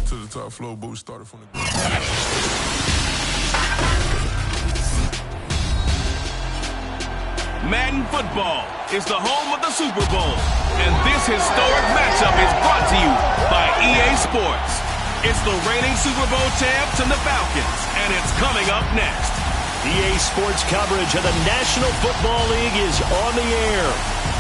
to the top floor, but we started from the ground. Madden Football is the home of the Super Bowl, and this historic matchup is brought to you by EA Sports. It's the reigning Super Bowl champs and the Falcons, and it's coming up next. EA Sports coverage of the National Football League is on the air.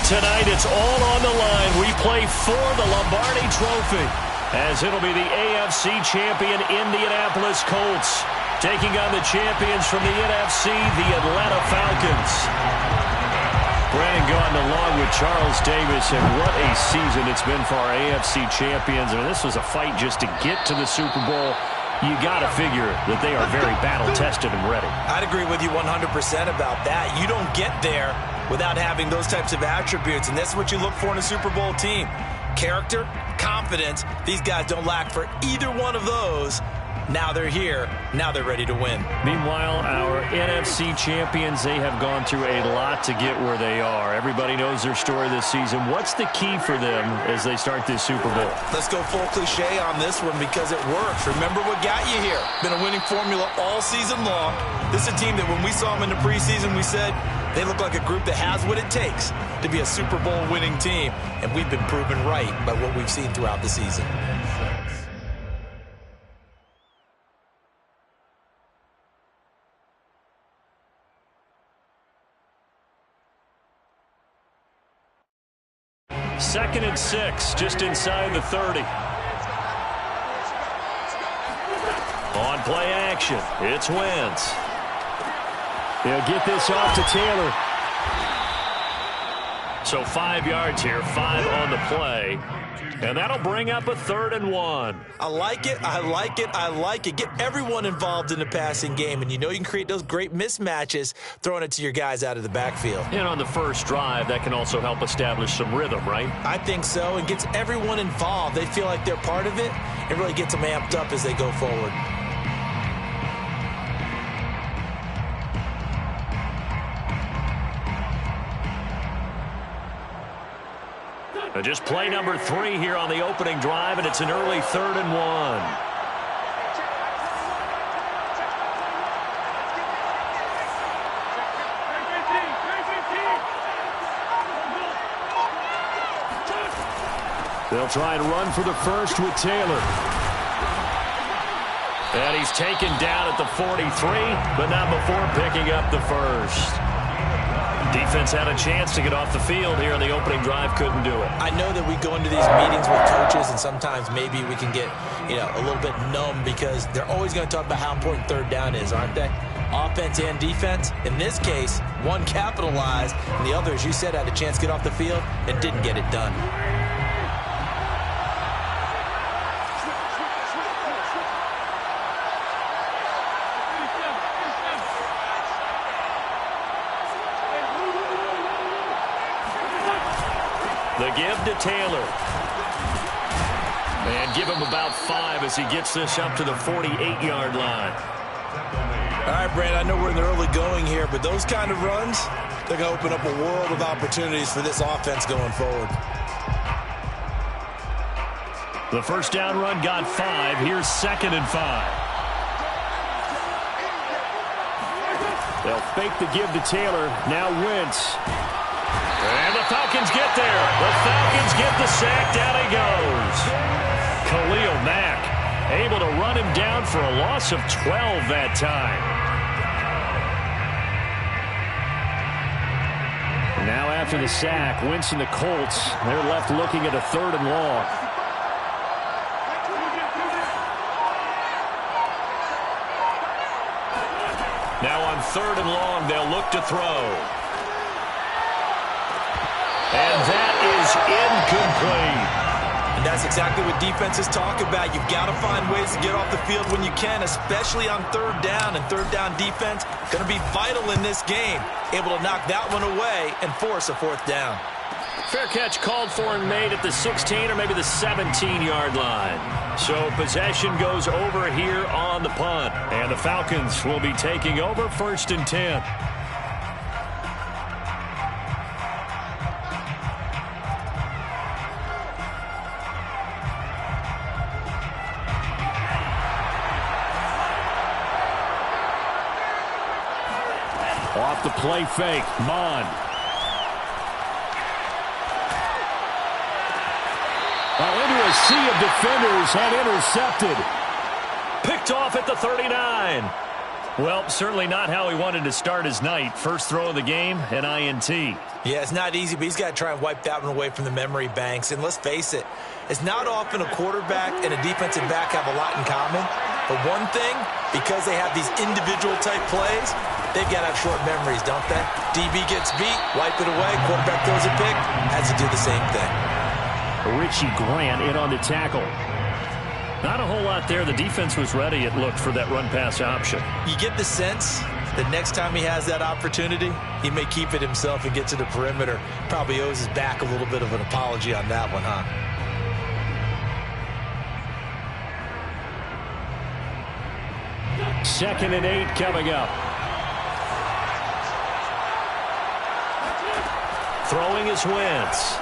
Tonight, it's all on the line. We play for the Lombardi Trophy, as it'll be the AFC champion Indianapolis Colts taking on the champions from the NFC, the Atlanta Falcons. Brandon Gaudin along with Charles Davis, and what a season it's been for our AFC champions. I mean, this was a fight just to get to the Super Bowl. You got to figure that they are very battle-tested and ready. I'd agree with you 100% about that. You don't get there without having those types of attributes, and that's what you look for in a Super Bowl team. Character, confidence. These guys don't lack for either one of those. Now they're here. Now they're ready to win. Meanwhile, our NFC champions, they have gone through a lot to get where they are. Everybody knows their story this season. What's the key for them as they start this Super Bowl? Let's go full cliche on this one because it works. Remember what got you here. Been a winning formula all season long. This is a team that when we saw them in the preseason, we said they look like a group that has what it takes to be a Super Bowl winning team. And we've been proven right by what we've seen throughout the season. Second and 6, just inside the 30. On play action, it's Wentz. He'll get this off to Taylor. So 5 yards here, 5 on the play. And that'll bring up a 3rd and 1. I like it, I like it, I like it. Get everyone involved in the passing game, and you know you can create those great mismatches throwing it to your guys out of the backfield. And on the first drive, that can also help establish some rhythm, right? I think so. It gets everyone involved. They feel like they're part of it. It really gets them amped up as they go forward. Just play number 3 here on the opening drive, and it's an early 3rd and 1. They'll try and run for the first with Taylor. And he's taken down at the 43, but not before picking up the first. Defense had a chance to get off the field here in the opening drive, couldn't do it. I know that we go into these meetings with coaches, and sometimes maybe we can get, a little bit numb because they're always going to talk about how important third down is, aren't they? Offense and defense. In this case, one capitalized, and the other, as you said, had a chance to get off the field and didn't get it done. The give to Taylor. And give him about 5 as he gets this up to the 48-yard line. All right, Brandon, I know we're in the early going here, but those kind of runs, they're going to open up a world of opportunities for this offense going forward. The first down run got 5. Here's 2nd and 5. They'll fake the give to Taylor. Now Wentz. And the Falcons get there. The Falcons get the sack. Down he goes. Khalil Mack able to run him down for a loss of 12 that time. Now after the sack, Wentz and the Colts, they're left looking at a 3rd and long. Now on 3rd and long, they'll look to throw. And that is incomplete. And that's exactly what defenses talk about. You've got to find ways to get off the field when you can, especially on 3rd down. And 3rd down defense going to be vital in this game. Able to knock that one away and force a 4th down. Fair catch called for and made at the 16 or maybe the 17-yard line. So possession goes over here on the punt. And the Falcons will be taking over 1st and 10. off the play fake. Mon. Into a sea of defenders and intercepted. Picked off at the 39. Well, certainly not how he wanted to start his night. First throw of the game, an INT. Yeah, it's not easy, but he's got to try and wipe that one away from the memory banks. And let's face it, it's not often a quarterback and a defensive back have a lot in common. But one thing, because they have these individual-type plays, they've got to have short memories, don't they? DB gets beat, wipe it away, quarterback throws a pick, has to do the same thing. Richie Grant in on the tackle. Not a whole lot there. The defense was ready, it looked, for that run-pass option. You get the sense that next time he has that opportunity, he may keep it himself and get to the perimeter. Probably owes his back a little bit of an apology on that one, huh? Second and 8 coming up. Throwing is Wentz.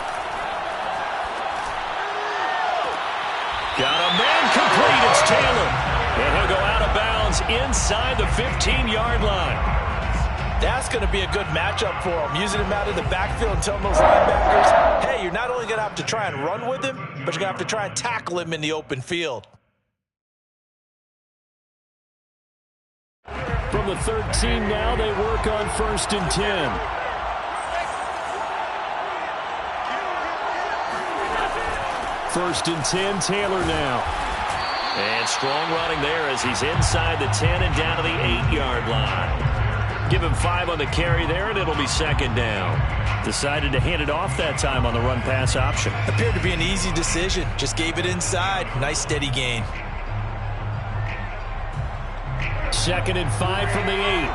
Got a man complete. It's Taylor. And he'll go out of bounds inside the 15-yard line. That's going to be a good matchup for him. Using him out in the backfield and telling those linebackers, hey, you're not only going to have to try and run with him, but you're going to have to try and tackle him in the open field. From the 13 now, they work on 1st and 10. First and 10, Taylor now. And strong running there as he's inside the 10 and down to the 8-yard line. Give him 5 on the carry there, and it'll be second down. Decided to hand it off that time on the run-pass option. Appeared to be an easy decision. Just gave it inside. Nice steady gain. Second and 5 from the 8.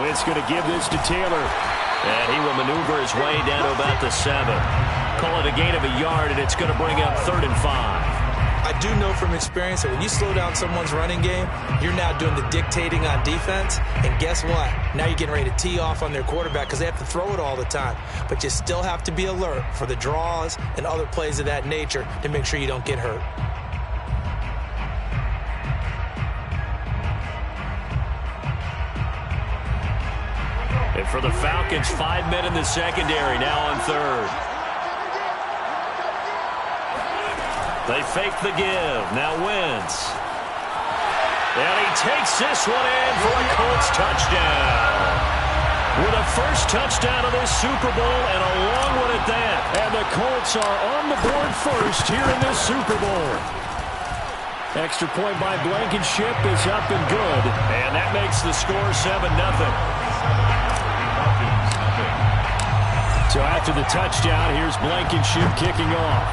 Wentz going to give this to Taylor. And he will maneuver his way down to about the 7. Call it a gain of a yard, and it's going to bring up 3rd and 5. I do know from experience that when you slow down someone's running game, you're now doing the dictating on defense. And guess what? Now you're getting ready to tee off on their quarterback because they have to throw it all the time. But you still have to be alert for the draws and other plays of that nature to make sure you don't get hurt. And for the Falcons, 5 men in the secondary, now on 3rd. They fake the give. Now Wentz. And he takes this one in for a Colts touchdown. With a first touchdown of this Super Bowl and a long one at that. And the Colts are on the board first here in this Super Bowl. Extra point by Blankenship is up and good. And that makes the score 7-0. So after the touchdown, here's Blankenship kicking off.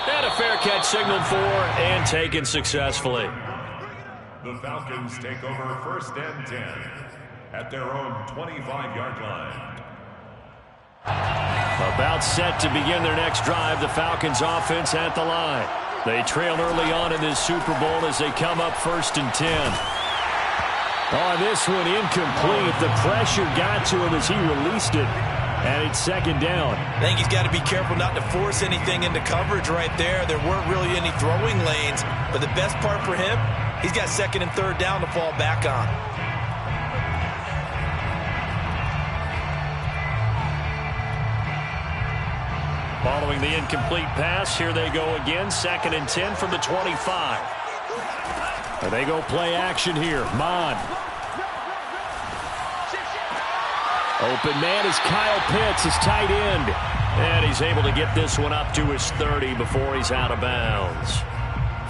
And a fair catch signaled for and taken successfully. The Falcons take over 1st and 10 at their own 25-yard line. About set to begin their next drive, the Falcons offense at the line. They trail early on in this Super Bowl as they come up 1st and 10. Oh, this one incomplete. The pressure got to him as he released it. And it's second down. I think he's got to be careful not to force anything into coverage right there. There weren't really any throwing lanes. But the best part for him, he's got 2nd and 3rd down to fall back on. Following the incomplete pass, here they go again. 2nd and 10 from the 25. And they go play action here. Mon. Open man is Kyle Pitts, his tight end. And he's able to get this one up to his 30 before he's out of bounds.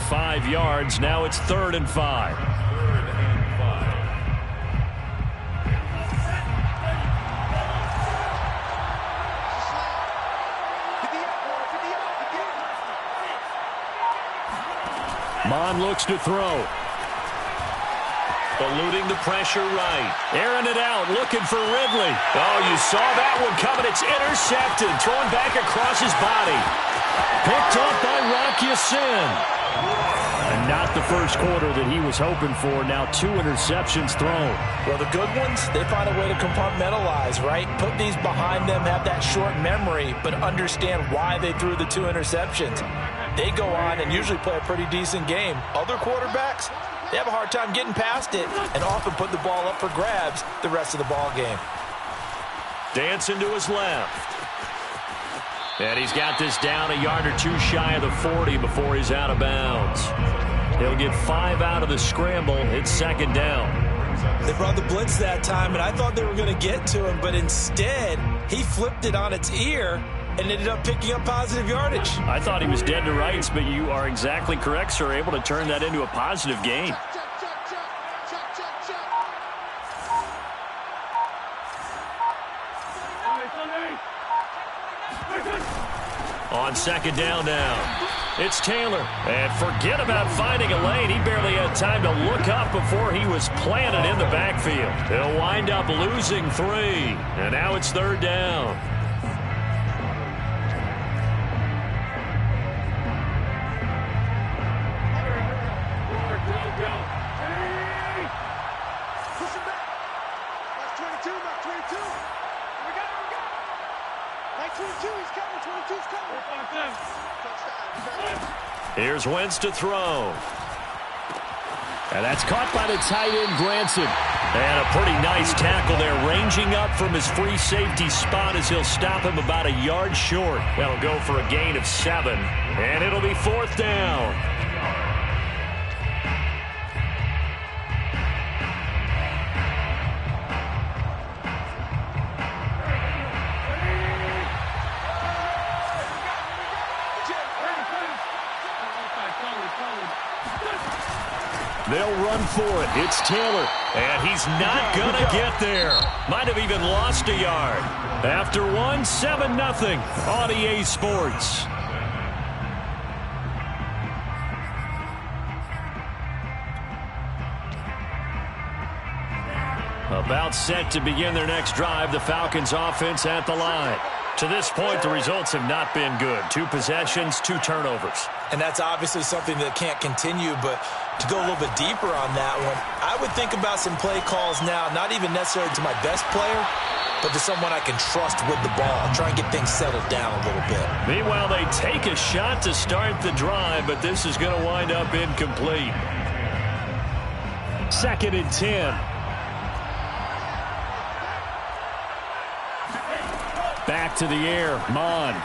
5 yards. Now it's 3rd and 5. Mon looks to throw. Eluding the pressure right. Airing it out, looking for Ridley. Oh, you saw that one coming. It's intercepted. Thrown back across his body. Picked off by Rock Ya-Sin. And not the first quarter that he was hoping for. Now 2 interceptions thrown. Well, the good ones, they find a way to compartmentalize, right? Put these behind them, have that short memory, but understand why they threw the 2 interceptions. They go on and usually play a pretty decent game. Other quarterbacks, they have a hard time getting past it and often put the ball up for grabs the rest of the ball game. Dancing to his left. And he's got this down a yard or 2 shy of the 40 before he's out of bounds. He'll get 5 out of the scramble. It's second down. They brought the blitz that time, and I thought they were going to get to him, but instead, he flipped it on its ear and ended up picking up positive yardage. I thought he was dead to rights, but you are exactly correct, sir. Able to turn that into a positive gain. On second down now, it's Taylor. And forget about finding a lane. He barely had time to look up before he was planted in the backfield. He'll wind up losing 3. And now it's third down. Here's Wentz to throw. And that's caught by the tight end, Granson. And a pretty nice tackle there, ranging up from his free safety spot as he'll stop him about a yard short. That'll go for a gain of 7, and it'll be fourth down. They'll run for it. It's Taylor. And he's not going to get there. Might have even lost a yard. After 7-0 on EA Sports. About set to begin their next drive. The Falcons offense at the line. To this point, the results have not been good. 2 possessions, 2 turnovers. And that's obviously something that can't continue, but to go a little bit deeper on that one, I would think about some play calls now, not even necessarily to my best player, but to someone I can trust with the ball. Try and get things settled down a little bit. Meanwhile, they take a shot to start the drive, but this is going to wind up incomplete. 2nd and 10. Back to the air, Mond.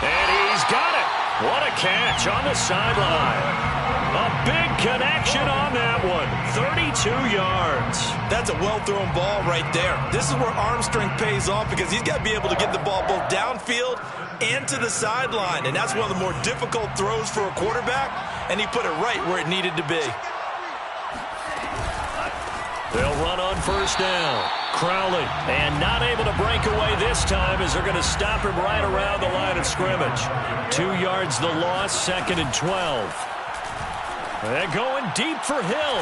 And he's got it. What a catch on the sideline. A big connection on that one. 32 yards. That's a well-thrown ball right there. This is where arm strength pays off because he's got to be able to get the ball both downfield and to the sideline. And that's one of the more difficult throws for a quarterback, and he put it right where it needed to be. They'll run on first down. Crowley, and not able to break away this time as they're going to stop him right around the line of scrimmage. 2 yards the loss, 2nd and 12. They're going deep for Hill.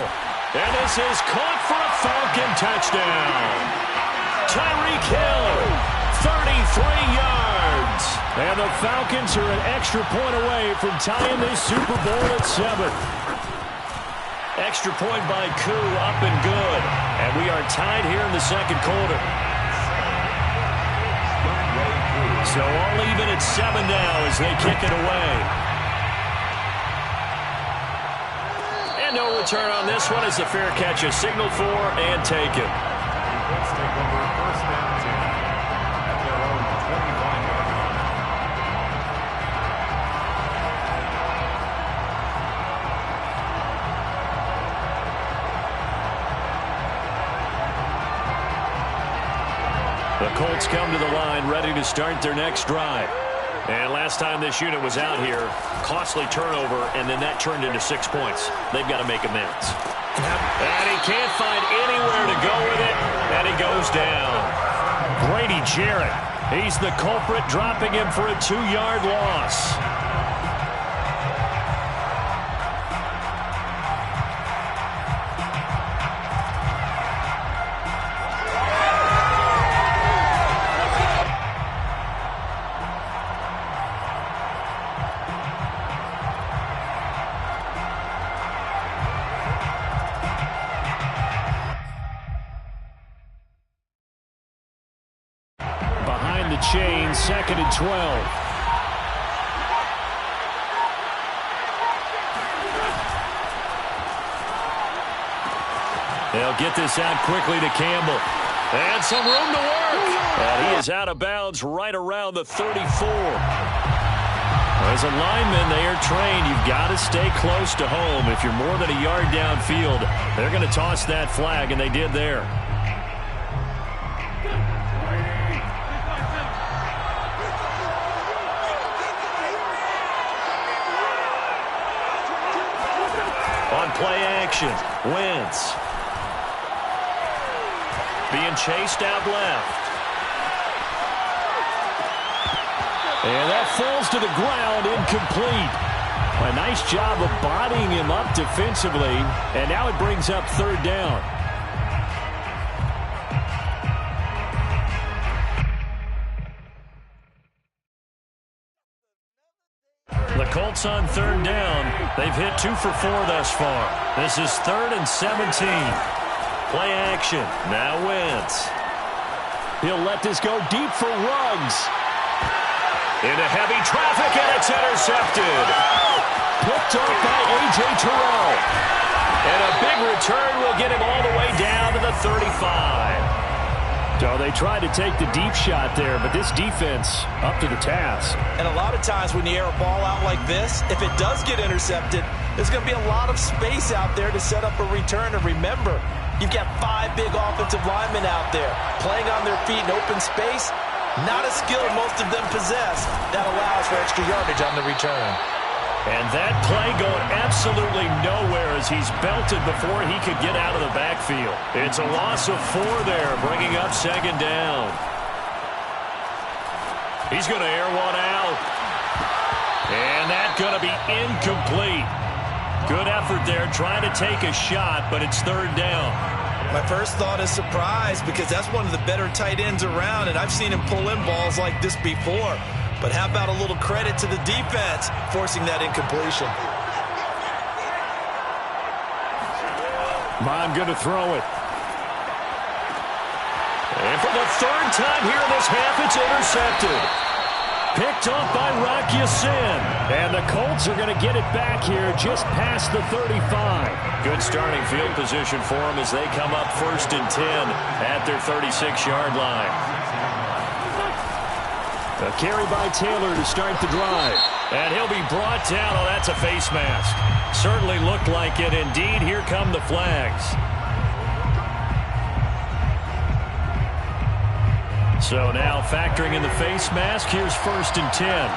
And this is caught for a Falcon touchdown. Tyreek Hill, 33 yards. And the Falcons are an extra point away from tying this Super Bowl at 7. Extra point by Koo, up and good. And we are tied here in the second quarter. So all even at 7 now as they kick it away. And no return on this one as the fair catch is signaled for and taken. Let's take over first and 10 at their own 25-yard line. The Colts come to the line ready to start their next drive. And last time this unit was out here, costly turnover, and then that turned into 6 points. They've got to make amends. And he can't find anywhere to go with it, and he goes down. Grady Jarrett, he's the culprit, dropping him for a 2-yard loss. the chain, 2nd and 12. They'll get this out quickly to Campbell. And some room to work. And he is out of bounds right around the 34. As a lineman, they are trained. You've got to stay close to home. If you're more than a yard downfield, they're going to toss that flag, and they did there. On play action, Wentz. Being chased out left. And that falls to the ground, incomplete. A nice job of bodying him up defensively, and now it brings up 3rd down. The Colts on 3rd down. They've hit 2 for 4 thus far. This is 3rd and 17. Play action. Now Wentz. He'll let this go deep for Ruggs. Into heavy traffic, and it's intercepted. Picked off by A.J. Terrell. And a big return will get him all the way down to the 35. So they tried to take the deep shot there, but this defense up to the task. And a lot of times when you air a ball out like this, if it does get intercepted, there's going to be a lot of space out there to set up a return. And remember, you've got 5 big offensive linemen out there playing on their feet in open space. Not a skill most of them possess that allows for extra yardage on the return. And that play going absolutely nowhere as he's belted before he could get out of the backfield. It's a loss of 4 there, bringing up 2nd down. He's going to air one out. And that's going to be incomplete. Good effort there trying to take a shot, but it's 3rd down. My first thought is surprise because that's one of the better tight ends around, and I've seen him pull in balls like this before. But how about a little credit to the defense forcing that incompletion? Mon going to throw it. And for the 3rd time here in this half, it's intercepted. Picked off by Rocky Sin. And the Colts are going to get it back here just past the 35. Good starting field position for them as they come up 1st and 10 at their 36-yard line. A carry by Taylor to start the drive. And he'll be brought down. Oh, that's a face mask. Certainly looked like it. Indeed, here come the flags. So now factoring in the face mask, here's 1st and 10.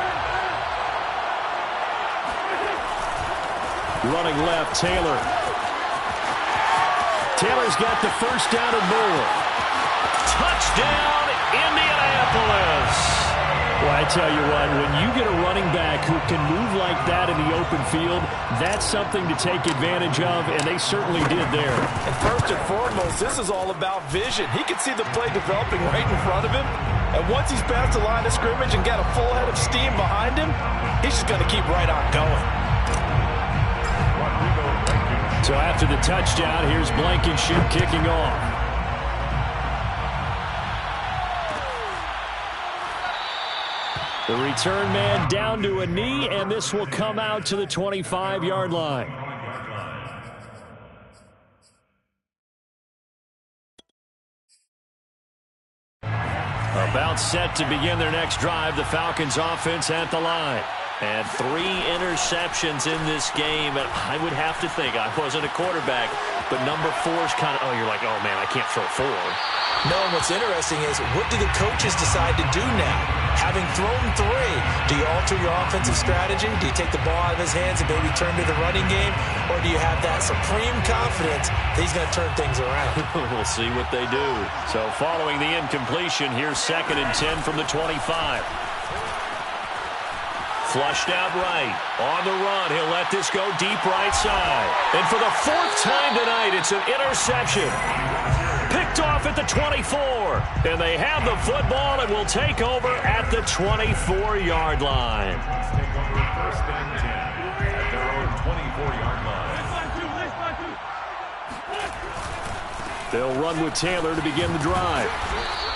Running left, Taylor. Taylor's got the 1st down and more. Touchdown, Indianapolis. Well, I tell you what, when you get a running back who can move like that in the open field, that's something to take advantage of, and they certainly did there. And first and foremost, this is all about vision. He can see the play developing right in front of him, and once he's past the line of scrimmage and got a full head of steam behind him, he's just going to keep right on going. So after the touchdown, here's Blankenship kicking off. The return man down to a knee, and this will come out to the 25-yard line. About set to begin their next drive, the Falcons offense at the line. And 3 interceptions in this game, and I would have to think, I wasn't a quarterback, but number 4's kind of, you're like, oh man, I can't throw 4. No, and what's interesting is, what do the coaches decide to do now? Having thrown 3, do you alter your offensive strategy? Do you take the ball out of his hands and maybe turn to the running game? Or do you have that supreme confidence that he's going to turn things around? We'll see what they do. So following the incompletion, here's 2nd and 10 from the 25. Flushed out right. On the run, he'll let this go deep right side. And for the 4th time tonight, it's an interception. Picked off at the 24. And they have the football and will take over at the 24-yard line. Take over 1st and 10 at their own 24-yard line. They'll run with Taylor to begin the drive.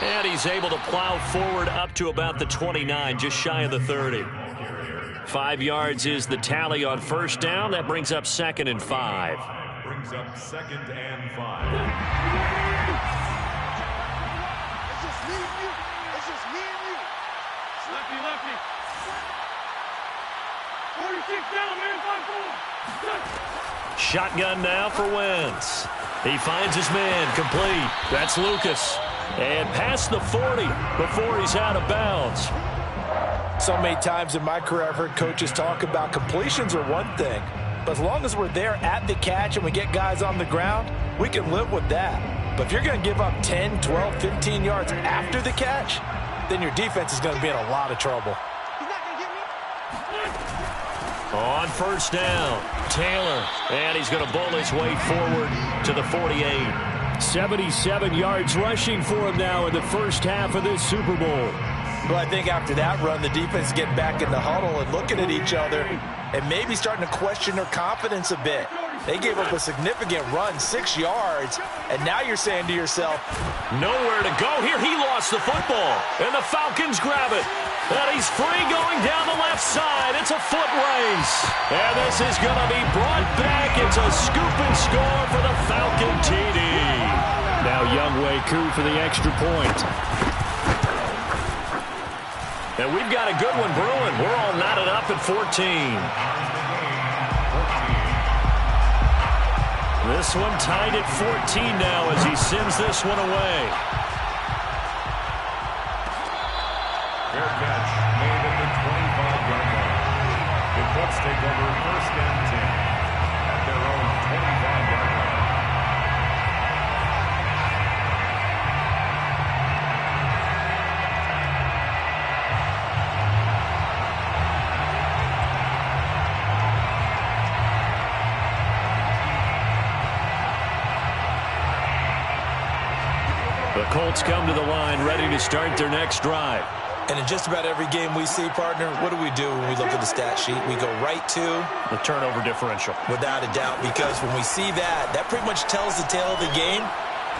And he's able to plow forward up to about the 29, just shy of the 30. 5 yards is the tally on first down. That brings up 2nd and 5. Brings up 2nd and 5. It's just me and you. It's just me and you. Lefty. 46 down, man. 5-4. Shotgun now for Wentz. He finds his man, complete. That's Lucas. And past the 40 before he's out of bounds. So many times in my career I've heard coaches talk about completions are one thing, but as long as we're there at the catch and we get guys on the ground, we can live with that. But if you're going to give up 10, 12, 15 yards after the catch, then your defense is going to be in a lot of trouble. He's not going to get me. On first down, Taylor, and he's going to bowl his way forward to the 48. 77 yards rushing for him now in the first half of this Super Bowl. Well, I think after that run, the defense is getting back in the huddle and looking at each other and maybe starting to question their confidence a bit. They gave up a significant run, 6 yards, and now you're saying to yourself, nowhere to go here. He lost the football, and the Falcons grab it. And he's free going down the left side. It's a foot race. And this is going to be brought back. It's a scoop and score for the Falcon TD. Now Younghoe Koo for the extra point. And we've got a good one brewing. We're all knotted up at 14. This one tied at 14 now as he sends this one away. Fair catch made at the 25-yard line. The Colts take over 1st and 10 at their own 25-yard line. The Colts come to the line ready to start their next drive. and in just about every game we see, partner, what do we do when we look at the stat sheet? We go right to the turnover differential. Without a doubt, because when we see that, that pretty much tells the tale of the game.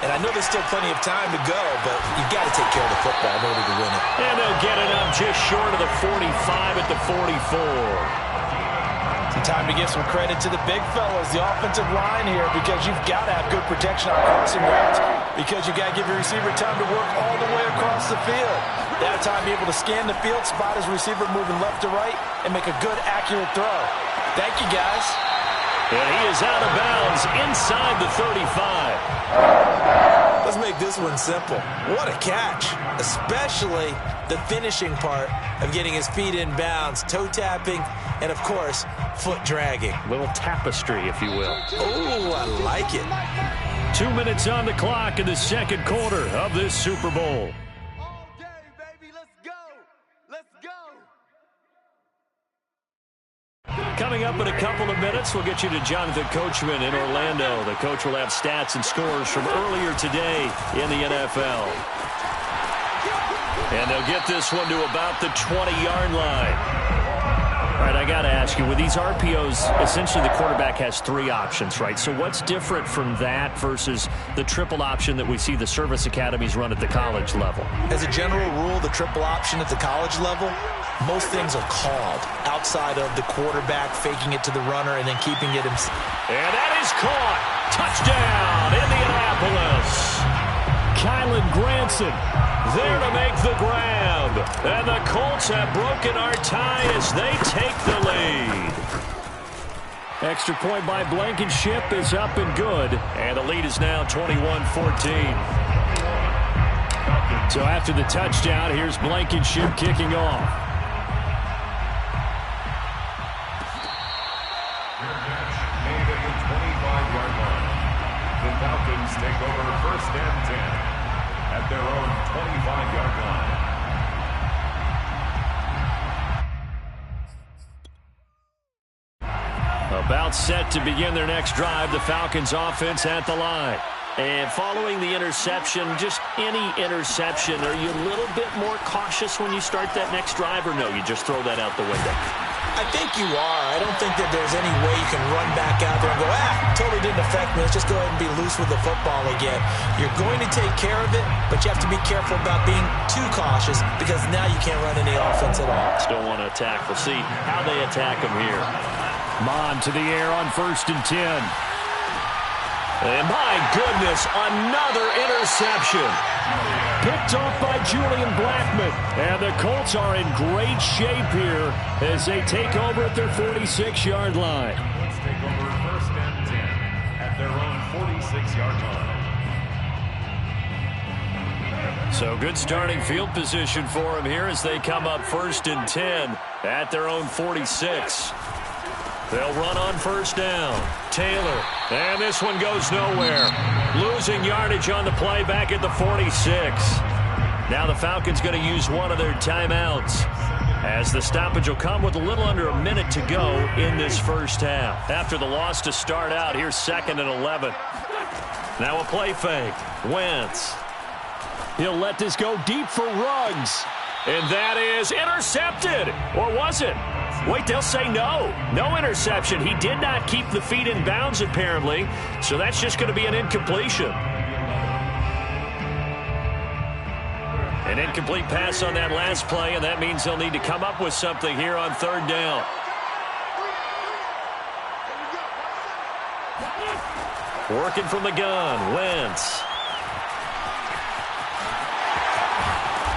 And I know there's still plenty of time to go, but you've got to take care of the football in order to win it. And they'll get it up just short of the 45 at the 44. It's time to give some credit to the big fellas, the offensive line here, because you've got to have good protection on crossing routes, because you've got to give your receiver time to work all the way across the field. They have time to be able to scan the field, spot his receiver moving left to right, and make a good, accurate throw. Thank you, guys. And he is out of bounds inside the 35. Let's make this one simple. What a catch, especially the finishing part of getting his feet in bounds, toe tapping, and, of course, foot dragging. Little tapestry, if you will. Oh, I like it. 2 minutes on the clock in the second quarter of this Super Bowl. All day, baby. Let's go. Let's go. Coming up in a couple of minutes, we'll get you to Jonathan Coachman in Orlando. The coach will have stats and scores from earlier today in the NFL. And they'll get this one to about the 20-yard line. All right, I got to ask you, with these RPOs, essentially the quarterback has three options, right? So what's different from that versus the triple option that we see the service academies run at the college level? As a general rule, the triple option at the college level, most things are called outside of the quarterback faking it to the runner and then keeping it himself. And that is caught. Touchdown, Indianapolis. Kylan Granson there to make the grab. And the Colts have broken our tie as they take the lead. Extra point by Blankenship is up and good. And the lead is now 21-14. So after the touchdown, here's Blankenship kicking off. Made at the 25-yard line. The Falcons take over 1st and 10 at their own 25-yard line. About set to begin their next drive, the Falcons offense at the line. And following the interception, just any interception, are you a little bit more cautious when you start that next drive, or no, you just throw that out the window? I think you are. I don't think that there's any way you can run back out there and go, totally didn't affect me. Let's just go ahead and be loose with the football again. You're going to take care of it, but you have to be careful about being too cautious because now you can't run any offense at all. Still want to attack. We'll see how they attack him here. Mon to the air on 1st and 10. And my goodness, another interception. Picked off by Julian Blackmon. And the Colts are in great shape here as they take over at their 46-yard line. Let's take over 1st and 10 at their own 46-yard line. So good starting field position for them here as they come up 1st and 10 at their own 46. They'll run on 1st down. Taylor. And this one goes nowhere. Losing yardage on the play back at the 46. Now the Falcons going to use one of their timeouts as the stoppage will come with a little under a minute to go in this first half. After the loss to start out, here's 2nd and 11. Now a play fake. Wentz. He'll let this go deep for Ruggs. And that is intercepted. Or was it? Wait, they'll say no. No interception. He did not keep the feet in bounds, apparently. So that's just going to be an incompletion. An incomplete pass on that last play, and that means they'll need to come up with something here on 3rd down. Working from the gun, Wentz.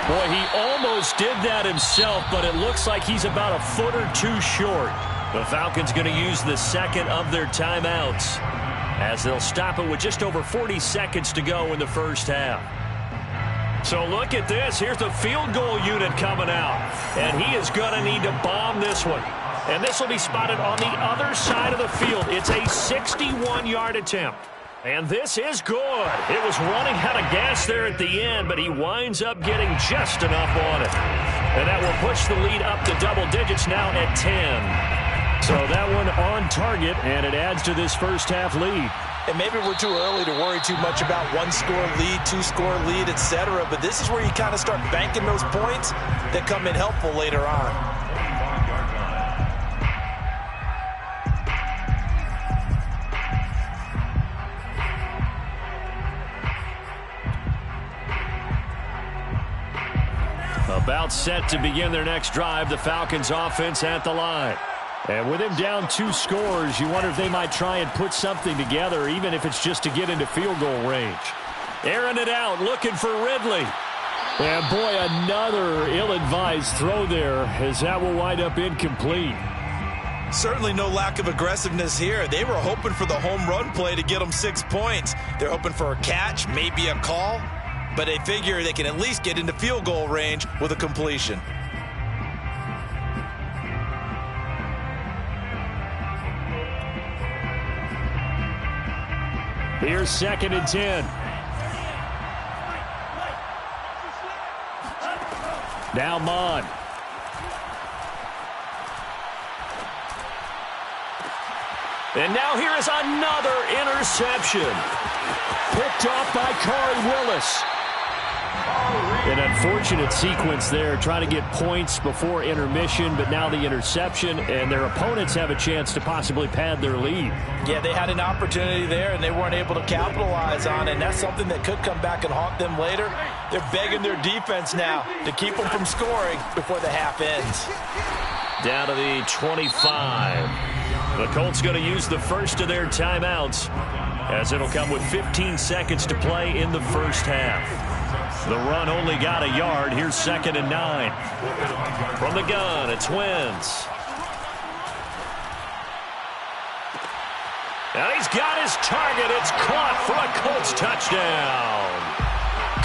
Boy, he almost did that himself, but it looks like he's about a foot or two short. The Falcons going to use the 2nd of their timeouts as they'll stop it with just over 40 seconds to go in the first half. So look at this. Here's the field goal unit coming out, and he is going to need to bomb this one. And this will be spotted on the other side of the field. It's a 61-yard attempt. And this is good. It was running out of gas there at the end, but he winds up getting just enough on it. And that will push the lead up to double digits now at 10. So that one on target, and it adds to this first half lead. And maybe we're too early to worry too much about 1-score lead, 2-score lead, etc. But this is where you kind of start banking those points that come in helpful later on. About set to begin their next drive, the Falcons offense at the line. And with him down 2 scores, you wonder if they might try and put something together, even if it's just to get into field goal range. Airing it out, looking for Ridley. And boy, another ill-advised throw there, as that will wind up incomplete. Certainly no lack of aggressiveness here. They were hoping for the home run play to get them 6 points. They're hoping for a catch, maybe a call. But they figure they can at least get into field goal range with a completion. Here's 2nd and 10. Now Mon. And now here is another interception. Picked off by Corey Willis. An unfortunate sequence there, trying to get points before intermission, but now the interception, and their opponents have a chance to possibly pad their lead. Yeah, they had an opportunity there, and they weren't able to capitalize on it, and that's something that could come back and haunt them later. They're begging their defense now to keep them from scoring before the half ends. Down to the 25. The Colts going to use the first of their timeouts, as it'll come with 15 seconds to play in the first half. The run only got a yard. Here's 2nd and 9. From the gun, it's Wentz. And he's got his target. It's caught for a Colts touchdown.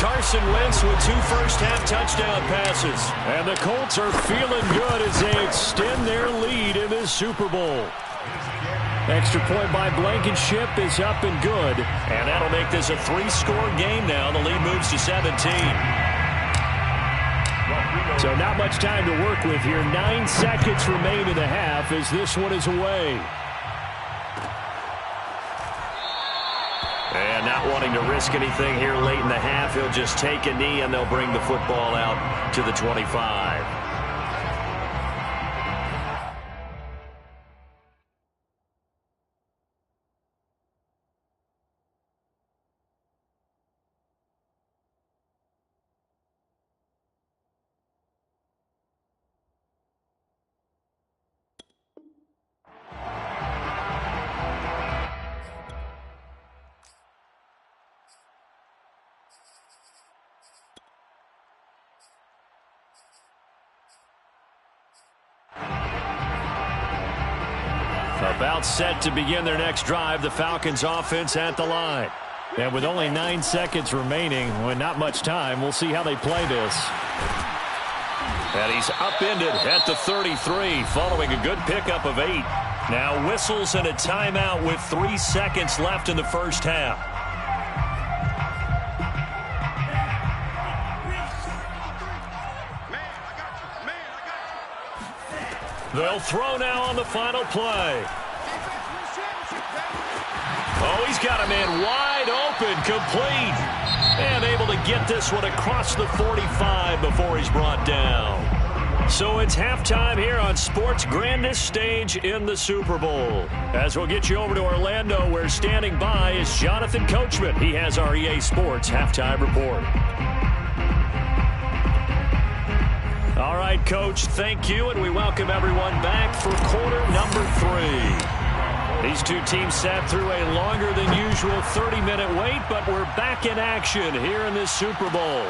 Carson Wentz with 2 first-half touchdown passes. And the Colts are feeling good as they extend their lead in this Super Bowl. Extra point by Blankenship is up and good. And that'll make this a 3-score game now. The lead moves to 17. So not much time to work with here. 9 seconds remain in the half as this one is away. And not wanting to risk anything here late in the half, he'll just take a knee and they'll bring the football out to the 25. About set to begin their next drive, the Falcons offense at the line. And with only 9 seconds remaining, with not much time, we'll see how they play this. And he's upended at the 33, following a good pickup of 8. Now whistles and a timeout with 3 seconds left in the first half. They'll throw now on the final play. Oh, he's got a man wide open, complete. And able to get this one across the 45 before he's brought down. So it's halftime here on sports' grandest stage in the Super Bowl. As we'll get you over to Orlando, where standing by is Jonathan Coachman. He has our EA Sports halftime report. All right, Coach, thank you, and we welcome everyone back for quarter number 3. These two teams sat through a longer than usual 30-minute wait, but we're back in action here in this Super Bowl.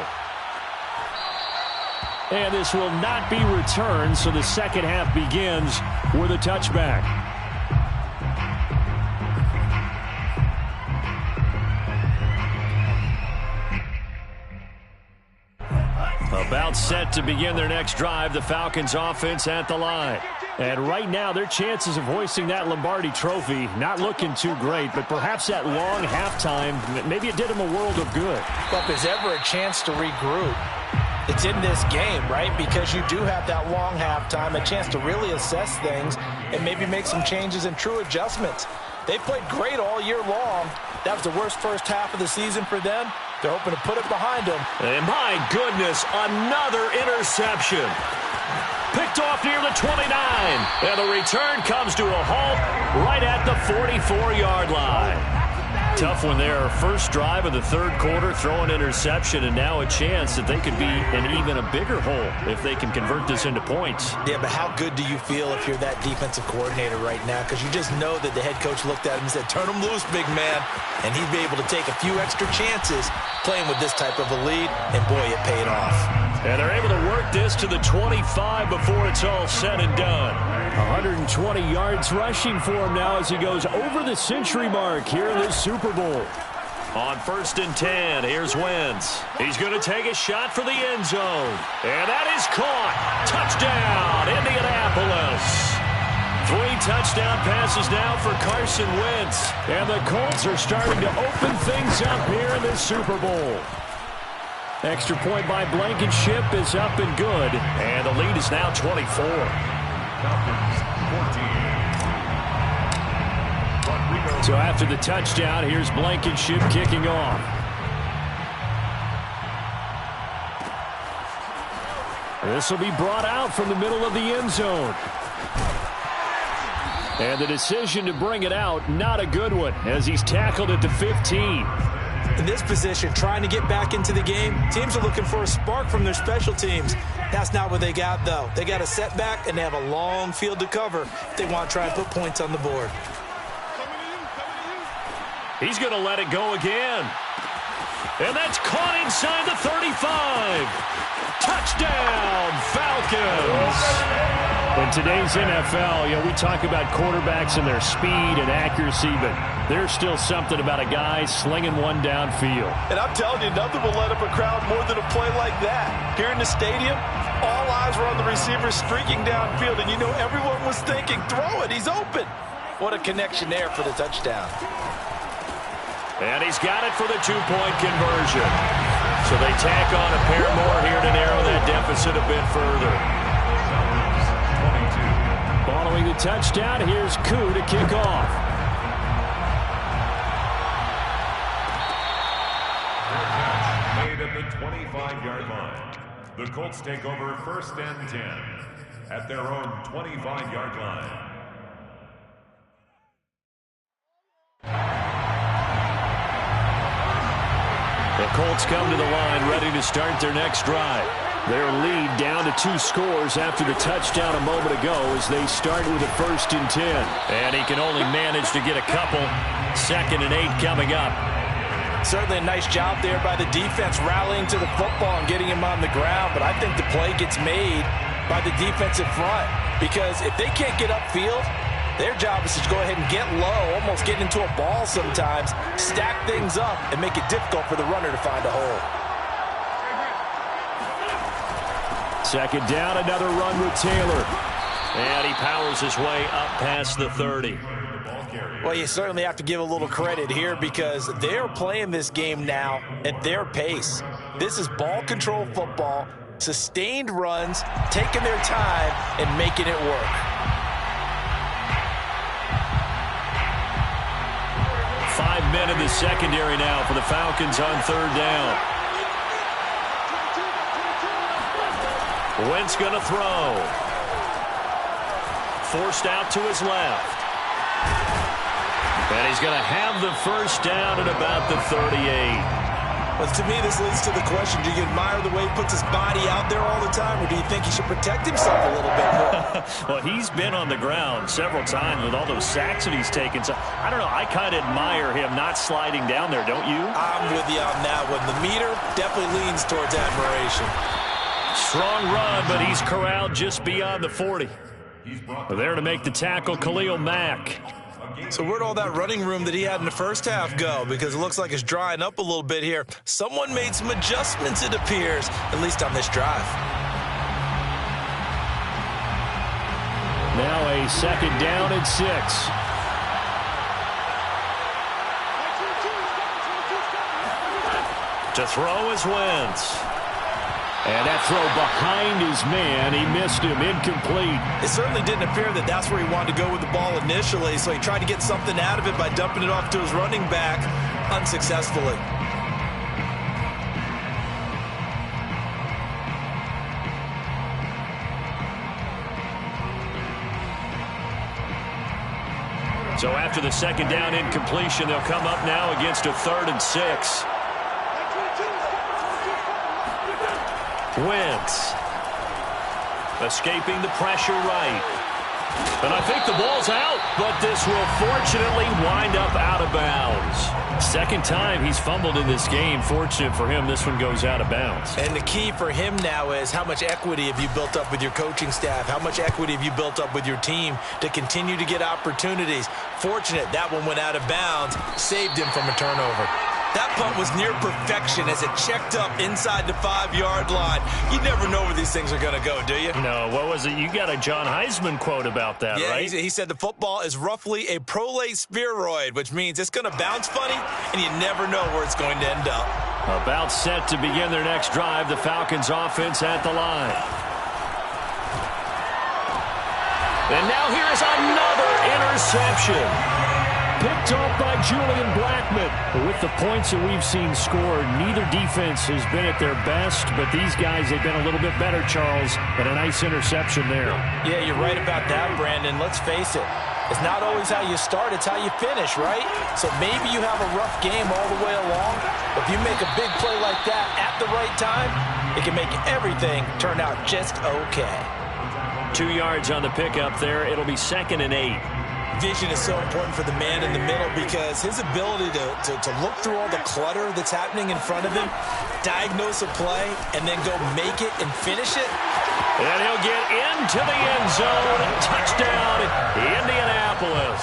And this will not be returned, so the second half begins with a touchback. About set to begin their next drive, the Falcons offense at the line. And right now, their chances of hoisting that Lombardi trophy not looking too great, but perhaps that long halftime, maybe it did them a world of good. But if there's ever a chance to regroup, it's in this game, right? Because you do have that long halftime, a chance to really assess things and maybe make some changes and true adjustments. They played great all year long. That was the worst first half of the season for them. They're hoping to put it behind them. And my goodness, another interception. Picked off near the 29. And the return comes to a halt right at the 44-yard line. Tough one there. First drive of the third quarter, throw an interception, and now a chance that they could be in even a bigger hole if they can convert this into points. Yeah, but how good do you feel if you're that defensive coordinator right now? Because you just know that the head coach looked at him and said, turn him loose, big man. And he'd be able to take a few extra chances playing with this type of a lead, and boy, it paid off. And they're able to work this to the 25 before it's all said and done. 120 yards rushing for him now as he goes over the century mark here in this Super Bowl. On 1st and 10, here's Wentz. He's going to take a shot for the end zone. And that is caught. Touchdown, Indianapolis. 3 touchdown passes now for Carson Wentz. And the Colts are starting to open things up here in this Super Bowl. Extra point by Blankenship is up and good. And the lead is now 24. Falcons 14. So after the touchdown, here's Blankenship kicking off. This will be brought out from the middle of the end zone. And the decision to bring it out, not a good one, as he's tackled at the 15. In this position, trying to get back into the game, teams are looking for a spark from their special teams. That's not what they got, though. They got a setback, and they have a long field to cover if they want to try and put points on the board. He's going to let it go again. And that's caught inside the 35. Touchdown, Falcons. In today's NFL, we talk about quarterbacks and their speed and accuracy, but there's still something about a guy slinging one downfield. And I'm telling you, nothing will let up a crowd more than a play like that. Here in the stadium, all eyes were on the receiver streaking downfield, and everyone was thinking, throw it, he's open. What a connection there for the touchdown. And he's got it for the 2-point conversion. So they tack on a pair more here to narrow that deficit a bit further. Following the touchdown, here's Koo to kick off. Their catch made at the 25-yard line. The Colts take over 1st and 10 at their own 25-yard line. The Colts come to the line ready to start their next drive. Their lead down to 2 scores after the touchdown a moment ago as they start with a 1st and 10. And he can only manage to get a couple. 2nd and 8 coming up. Certainly a nice job there by the defense rallying to the football and getting him on the ground. But I think the play gets made by the defensive front. Because if they can't get upfield, Their job is to go ahead and get low, almost get into a ball sometimes, stack things up, and make it difficult for the runner to find a hole. Second down, another run with Taylor. And he powers his way up past the 30. Well, you certainly have to give a little credit here because they're playing this game now at their pace. This is ball control football, sustained runs, taking their time, and making it work. 5 men in the secondary now for the Falcons on third down. Wentz going to throw. Forced out to his left. And he's going to have the first down at about the 38. Well, to me, this leads to the question, do you admire the way he puts his body out there all the time, or do you think he should protect himself a little bit more? Well, he's been on the ground several times with all those sacks that he's taken. So, I don't know, I kind of admire him not sliding down there, don't you? I'm with you on that one. The meter definitely leans towards admiration. Strong run, but he's corralled just beyond the 40. There to make the tackle, Khalil Mack. So where'd all that running room that he had in the first half go? Because it looks like it's drying up a little bit here. Someone made some adjustments, it appears, at least on this drive. Now a second down and 6. To throw is Wentz. And that throw behind his man, he missed him, incomplete. It certainly didn't appear that that's where he wanted to go with the ball initially, so he tried to get something out of it by dumping it off to his running back unsuccessfully. So after the second down incompletion, they'll come up now against a 3rd and 6. Wentz escaping the pressure right. And I think the ball's out, but this will fortunately wind up out of bounds. Second time he's fumbled in this game. Fortunate for him, this one goes out of bounds. And the key for him now is how much equity have you built up with your coaching staff? How much equity have you built up with your team to continue to get opportunities? Fortunate that one went out of bounds, saved him from a turnover. That punt was near perfection as it checked up inside the 5-yard line. You never know where these things are going to go, do you? No, what was it? You got a John Heisman quote about that, right? Yeah, he said the football is roughly a prolate spheroid, which means it's going to bounce funny, and you never know where it's going to end up. About set to begin their next drive, the Falcons offense at the line. And now here's another interception. Picked off by Julian Blackmon. With the points that we've seen scored, neither defense has been at their best, but these guys, they've been a little bit better, Charles, and a nice interception there. Yeah, you're right about that, Brandon. Let's face it. It's not always how you start, it's how you finish, right? So maybe you have a rough game all the way along, but if you make a big play like that at the right time, it can make everything turn out just okay. 2 yards on the pickup there. It'll be 2nd and 8. Vision is so important for the man in the middle because his ability to look through all the clutter that's happening in front of him, diagnose a play, and then go make it and finish it. And he'll get into the end zone. Touchdown, Indianapolis.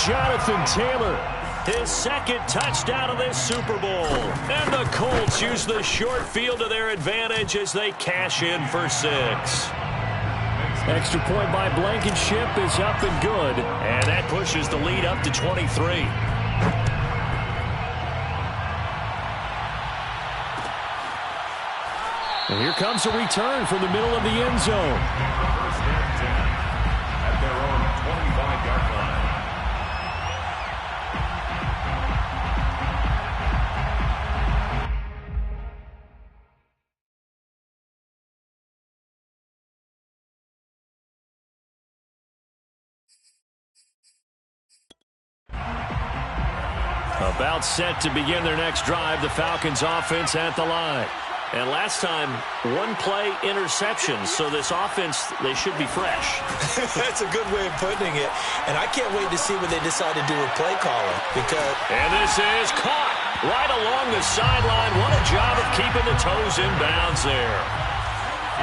Jonathan Taylor, his 2nd touchdown of this Super Bowl. And the Colts use the short field to their advantage as they cash in for 6. Extra point by Blankenship is up and good. And that pushes the lead up to 23. And here comes a return from the middle of the end zone. First and 10 at their own 25-yard line. About set to begin their next drive, the Falcons offense at the line. And last time, one play interceptions, so this offense, they should be fresh. That's a good way of putting it. And I can't wait to see what they decide to do with play calling. And this is caught right along the sideline. What a job of keeping the toes in bounds there.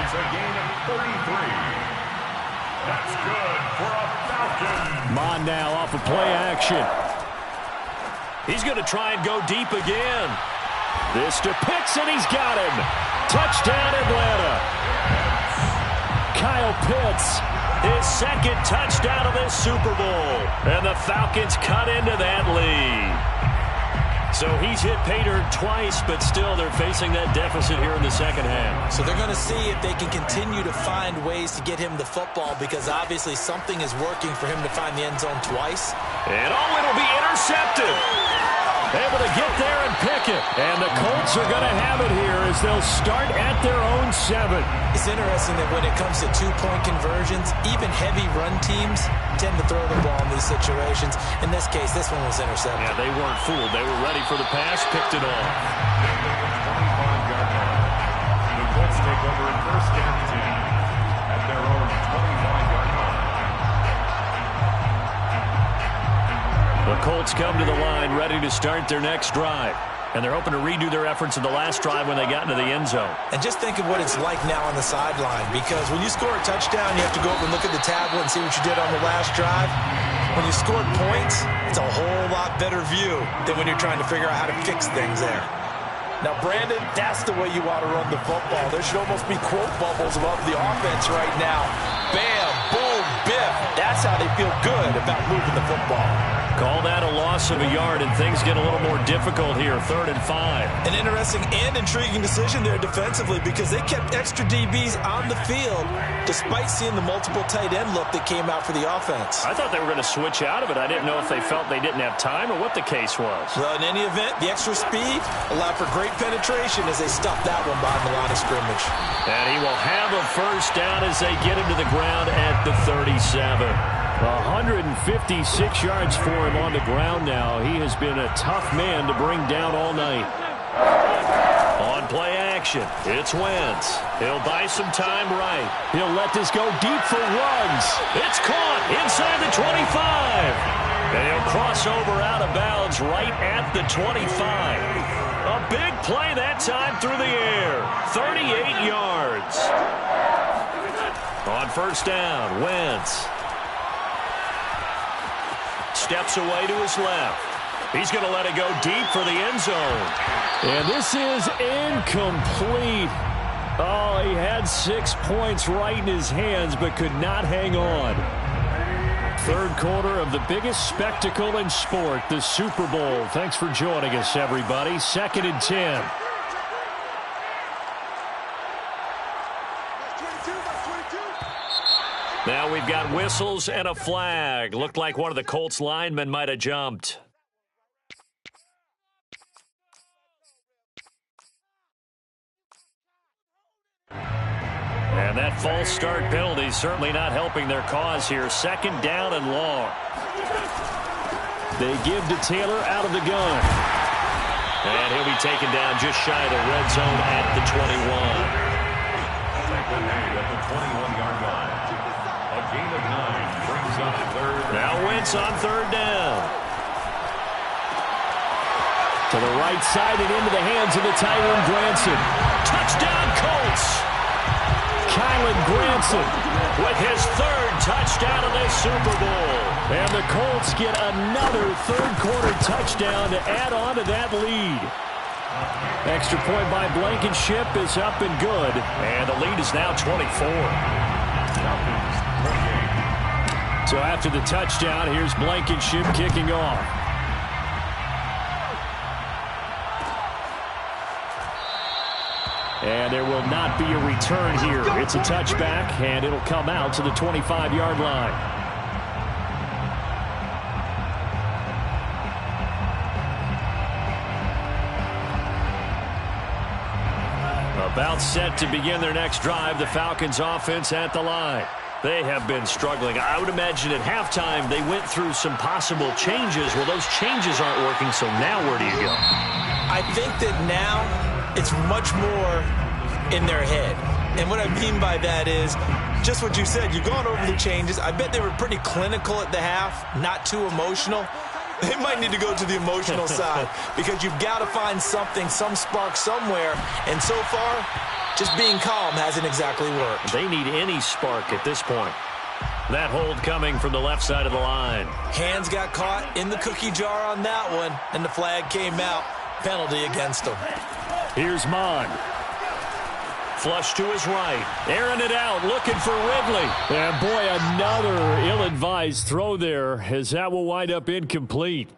It's a gain of 33. That's good for a Falcon. Mon now off of play action. He's going to try and go deep again. This to Pitts, and he's got him. Touchdown, Atlanta. Kyle Pitts, his second touchdown of this Super Bowl. And the Falcons cut into that lead. So he's hit pay dirt twice, but still they're facing that deficit here in the second half. So they're going to see if they can continue to find ways to get him the football, because obviously something is working for him to find the end zone twice. And it'll be intercepted. Able to get there and pick it. And the Colts are going to have it here as they'll start at their own 7. It's interesting that when it comes to two-point conversions, even heavy run teams tend to throw the ball in these situations. In this case, this one was intercepted. Yeah, they weren't fooled. They were ready for the pass, picked it off. 25-yard line. The Colts take over at first and 10 at their own 25-yard line. The Colts come to the line ready to start their next drive. And they're hoping to redo their efforts in the last drive when they got into the end zone. And just think of what it's like now on the sideline, because when you score a touchdown, you have to go up and look at the tablet and see what you did on the last drive. When you scored points, it's a whole lot better view than when you're trying to figure out how to fix things there. Now, Brandon, that's the way you want to run the football. There should almost be quote bubbles above the offense right now. Bam, boom, biff. That's how they feel good about moving the football. Call that a loss of a yard, and things get a little more difficult here, 3rd and 5. An interesting and intriguing decision there defensively, because they kept extra DBs on the field despite seeing the multiple tight end look that came out for the offense. I thought they were going to switch out of it. I didn't know if they felt they didn't have time or what the case was. Well, in any event, the extra speed allowed for great penetration as they stuffed that one behind the line of scrimmage. And he will have a first down as they get him to the ground at the 37. 156 yards for him on the ground now. He has been a tough man to bring down all night. On play action, it's Wentz. He'll buy some time right. He'll let this go deep for runs. It's caught inside the 25. And he'll cross over out of bounds right at the 25. A big play that time through the air. 38 yards. On first down, Wentz steps away to his left. He's going to let it go deep for the end zone. And this is incomplete. Oh, he had 6 points right in his hands but could not hang on. 3rd quarter of the biggest spectacle in sport, the Super Bowl. Thanks for joining us, everybody. 2nd and 10. Now we've got whistles and a flag. Looked like one of the Colts linemen might have jumped. And that false start penalty certainly not helping their cause here. 2nd down and long. They give to Taylor out of the gun. And he'll be taken down just shy of the red zone at the 21. Second made at the 21-yard line. A gain of 9 brings up 3rd. Now Wentz on 3rd down. To the right side and into the hands of the tight end, Granson. Touchdown, Colts! Kylan Granson with his 3rd touchdown of this Super Bowl. And the Colts get another 3rd quarter touchdown to add on to that lead. Extra point by Blankenship is up and good. And the lead is now 24. So after the touchdown, here's Blankenship kicking off. And there will not be a return here. It's a touchback, and it'll come out to the 25-yard line. About set to begin their next drive, the Falcons offense at the line. They have been struggling. I would imagine at halftime they went through some possible changes. Well, those changes aren't working, so now where do you go? I think that now it's much more in their head. And what I mean by that is just what you said. You've gone over the changes. I bet they were pretty clinical at the half, not too emotional. They might need to go to the emotional side because you've got to find something, some spark somewhere. And so far, just being calm hasn't exactly worked. They need any spark at this point. That hold coming from the left side of the line. Hands got caught in the cookie jar on that one, and the flag came out. Penalty against him. Here's Mon. Flush to his right. Airing it out, looking for Ridley. And boy, another ill-advised throw there, as that will wind up incomplete.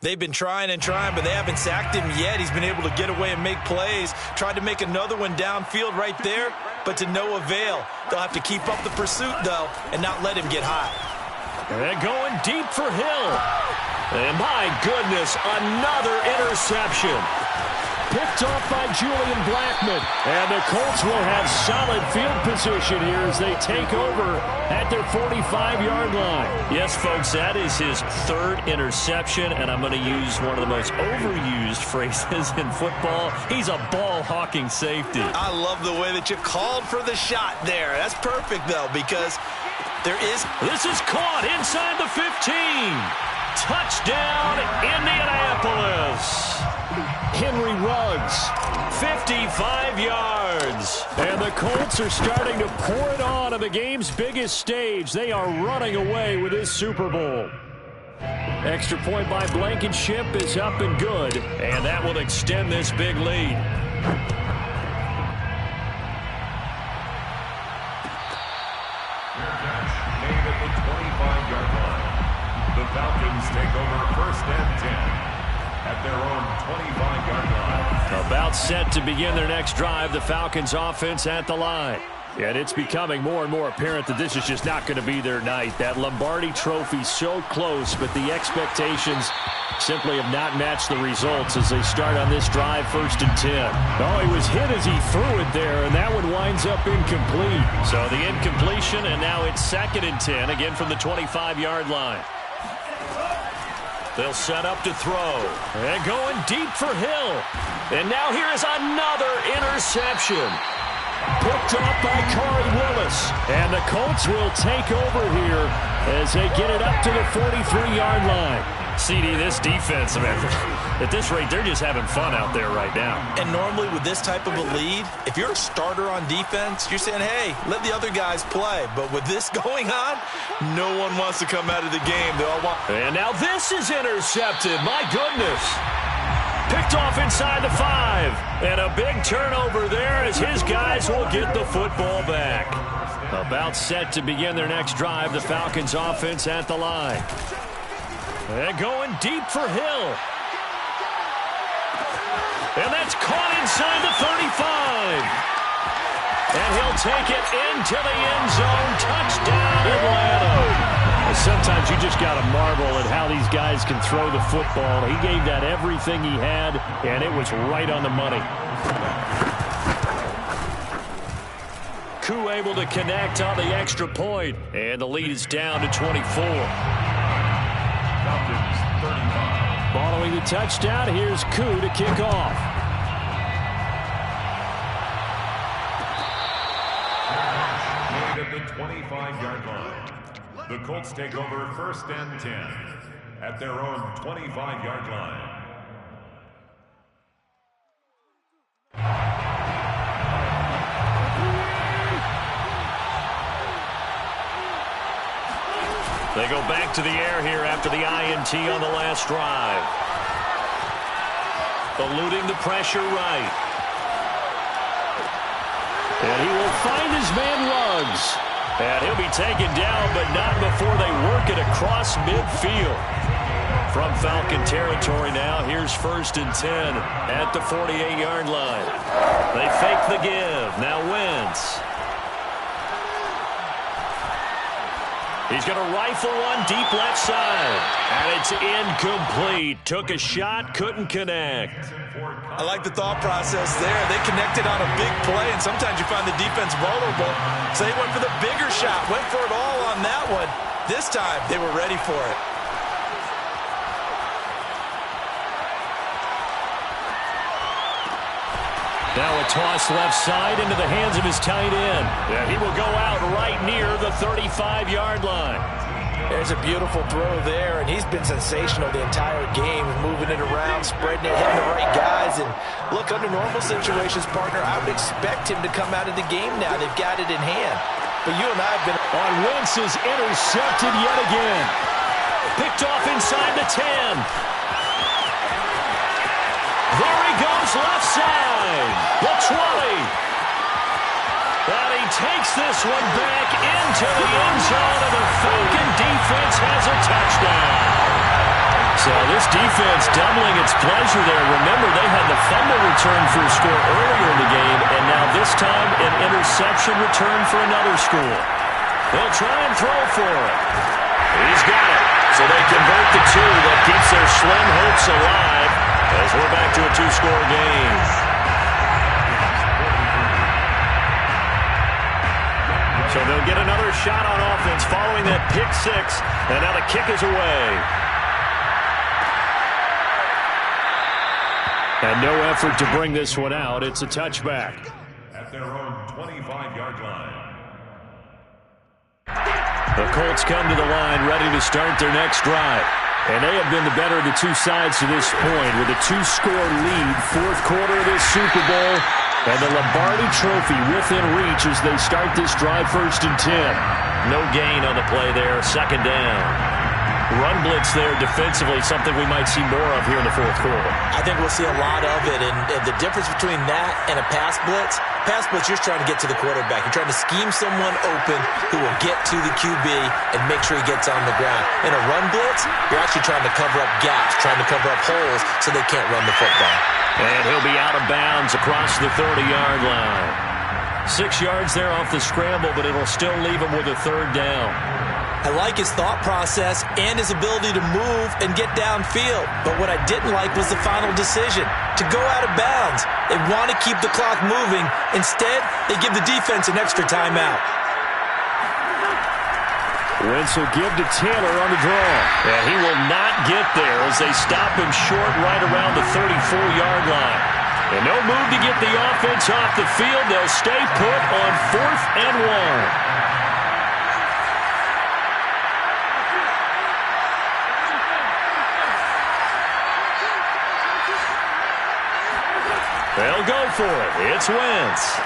They've been trying and trying, but they haven't sacked him yet. He's been able to get away and make plays. Tried to make another one downfield right there, but to no avail. They'll have to keep up the pursuit, though, and not let him get high. And going deep for Hill. And my goodness, another interception. Picked off by Julian Blackmon. And the Colts will have solid field position here as they take over at their 45-yard line. Yes, folks, that is his third interception, and I'm going to use one of the most overused phrases in football. He's a ball-hawking safety. I love the way that you called for the shot there. That's perfect, though, because there is... This is caught inside the 15. Touchdown, Indianapolis. Henry Ruggs, 55 yards. And the Colts are starting to pour it on the game's biggest stage. They are running away with this Super Bowl. Extra point by Blankenship is up and good, and that will extend this big lead. Fair catch made at the 25-yard line. The Falcons take over 1st and 10. At their own 25-yard line. About set to begin their next drive, the Falcons offense at the line. And it's becoming more and more apparent that this is just not going to be their night. That Lombardi trophy so close, but the expectations simply have not matched the results as they start on this drive 1st and 10. Oh, he was hit as he threw it there, and that one winds up incomplete. So the incompletion, and now it's 2nd and 10, again from the 25-yard line. They'll set up to throw. And going deep for Hill. And now here is another interception. Picked off by Corey Willis. And the Colts will take over here as they get it up to the 43-yard line. CD, this defense, man, at this rate, they're just having fun out there right now. And normally with this type of a lead, if you're a starter on defense, you're saying, hey, let the other guys play. But with this going on, no one wants to come out of the game. They all want... And now this is intercepted. My goodness. Picked off inside the 5. And a big turnover there as his guys will get the football back. About set to begin their next drive, the Falcons offense at the line. And going deep for Hill. And that's caught inside the 35. And he'll take it into the end zone. Touchdown, Atlanta. Sometimes you just got to marvel at how these guys can throw the football. He gave that everything he had, and it was right on the money. Koo able to connect on the extra point, and the lead is down to 24. Following the touchdown, here's Koo to kick off. Made at the 25-yard line. The Colts take over 1st and 10 at their own 25-yard line. They go back to the air here after the INT on the last drive. Eluding the pressure right. And he will find his man Ruggs. And he'll be taken down, but not before they work it across midfield. From Falcon territory now, here's 1st and 10 at the 48-yard line. They fake the give. Now Wentz. He's going to rifle one deep left side. And it's incomplete. Took a shot, couldn't connect. I like the thought process there. They connected on a big play, and sometimes you find the defense vulnerable. So they went for the bigger shot, went for it all on that one. This time, they were ready for it. Now a toss left side into the hands of his tight end. And he will go out right near the 35-yard line. There's a beautiful throw there, and he's been sensational the entire game, moving it around, spreading it, hitting the right guys. And look, under normal situations, partner, I would expect him to come out of the game now. They've got it in hand. But you and I have been on. Wentz is intercepted yet again. Picked off inside the 10. There he goes, left side. The 20. And he takes this one back into the end zone, and the Falcon defense has a touchdown. So this defense doubling its pleasure there. Remember, they had the fumble return for a score earlier in the game, and now this time an interception return for another score. They'll try and throw for it. He's got it. So they convert the two. That keeps their slim hopes alive as we're back to a two-score game. So they'll get another shot on offense following that pick six, and now the kick is away. And no effort to bring this one out. It's a touchback. At their own 25-yard line. The Colts come to the line ready to start their next drive. And they have been the better of the two sides to this point with a two-score lead, fourth quarter of this Super Bowl. And the Lombardi Trophy within reach as they start this drive 1st and 10. No gain on the play there, second down. Run blitz there defensively, something we might see more of here in the fourth quarter. I think we'll see a lot of it, and the difference between that and a pass blitz, you're just trying to get to the quarterback. You're trying to scheme someone open who will get to the QB and make sure he gets on the ground. In a run blitz, you're actually trying to cover up gaps, trying to cover up holes so they can't run the football. And he'll be out of bounds across the 30-yard line. 6 yards there off the scramble, but it'll still leave him with a third down. I like his thought process and his ability to move and get downfield. But what I didn't like was the final decision, to go out of bounds. They want to keep the clock moving. Instead, they give the defense an extra timeout. Wentz will give to Taylor on the draw. And he will not get there as they stop him short right around the 34-yard line. And no move to get the offense off the field. They'll stay put on 4th and 1. They'll go for it. It's Wentz.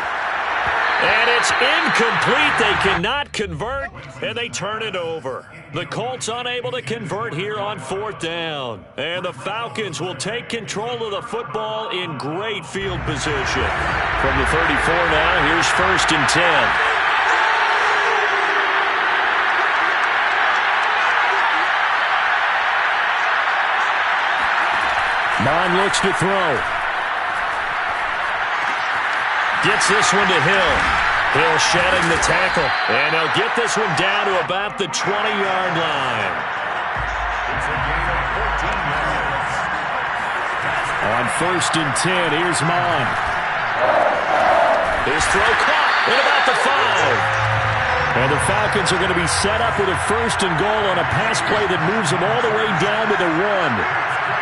And it's incomplete. They cannot convert, and they turn it over. The Colts unable to convert here on 4th down. And the Falcons will take control of the football in great field position. From the 34 now, here's 1st and 10. Mon looks to throw. Gets this one to Hill. Hill shedding the tackle. And they'll get this one down to about the 20-yard line. It's a gain of 14 yards. On 1st and 10, here's Mon. His throw caught at about the 5. And the Falcons are going to be set up with a 1st and goal on a pass play that moves them all the way down to the 1.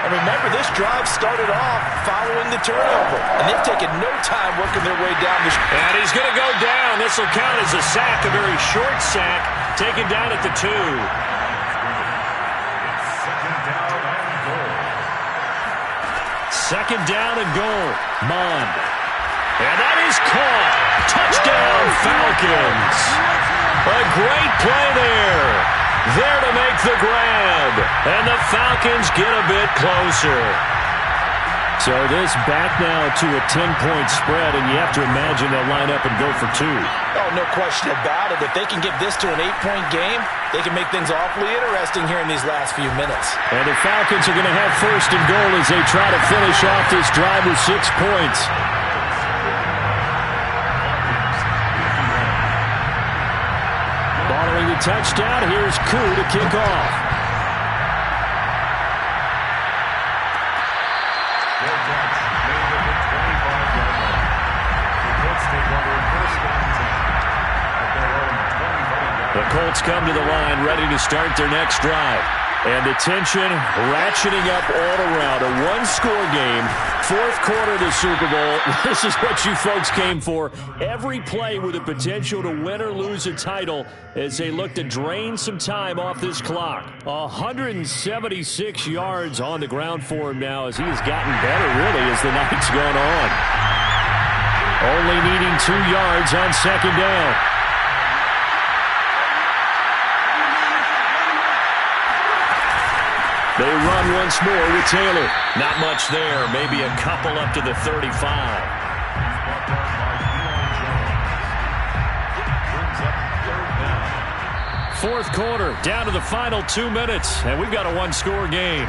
And remember, this drive started off following the turnover. And they've taken no time working their way down the... And he's going to go down. This will count as a sack, a very short sack, taken down at the 2. Second down and goal. Mon. And that is caught. Touchdown, Falcons. A great play there. There to make the grab. And the Falcons get a bit closer. So this back now to a 10-point spread, and you have to imagine they'll line up and go for 2. Oh, no question about it. If they can get this to an 8-point game, they can make things awfully interesting here in these last few minutes. And the Falcons are going to have 1st and goal as they try to finish off this drive with 6 points. Following the touchdown, here's Koo to kick off. The Colts come to the line ready to start their next drive. And the tension ratcheting up all around. A one-score game, 4th quarter of the Super Bowl. This is what you folks came for. Every play with the potential to win or lose a title as they look to drain some time off this clock. 176 yards on the ground for him now as he has gotten better, really, as the night's gone on. Only needing 2 yards on 2nd down. They run once more with Taylor. Not much there. Maybe a couple up to the 35. Fourth quarter, down to the final 2 minutes, and we've got a one-score game.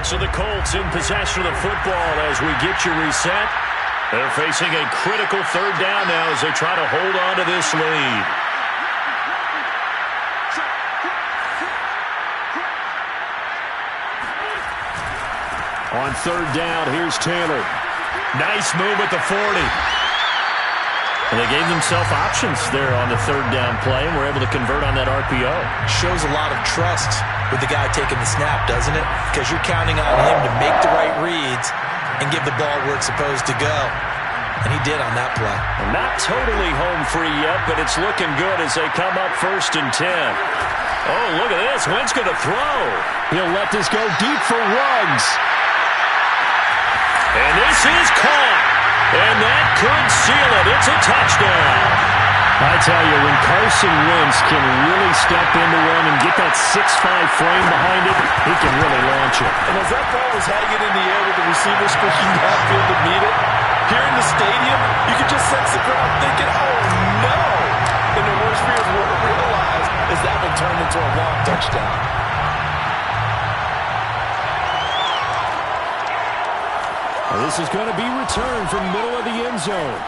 So the Colts in possession of the football as we get you reset. They're facing a critical third down now as they try to hold on to this lead. On third down, here's Taylor. Nice move at the 40. And they gave themselves options there on the third down play and were able to convert on that RPO. Shows a lot of trust with the guy taking the snap, doesn't it? Because you're counting on him to make the right reads and give the ball where it's supposed to go. And he did on that play. Not totally home free yet, but it's looking good as they come up 1st and 10. Oh, look at this. Wentz going to throw. He'll let this go deep for Ruggs. And this is caught. And that could seal it. It's a touchdown. I tell you, when Carson Wentz can really step into one and get that 6'5" frame behind it, he can really launch it. And as that ball was hanging in the air with the receiver streaking downfield to meet it, here in the stadium, you could just sense the crowd thinking, oh, no. And the worst fears were realized as that one turned into a long touchdown. This is going to be returned from middle of the end zone.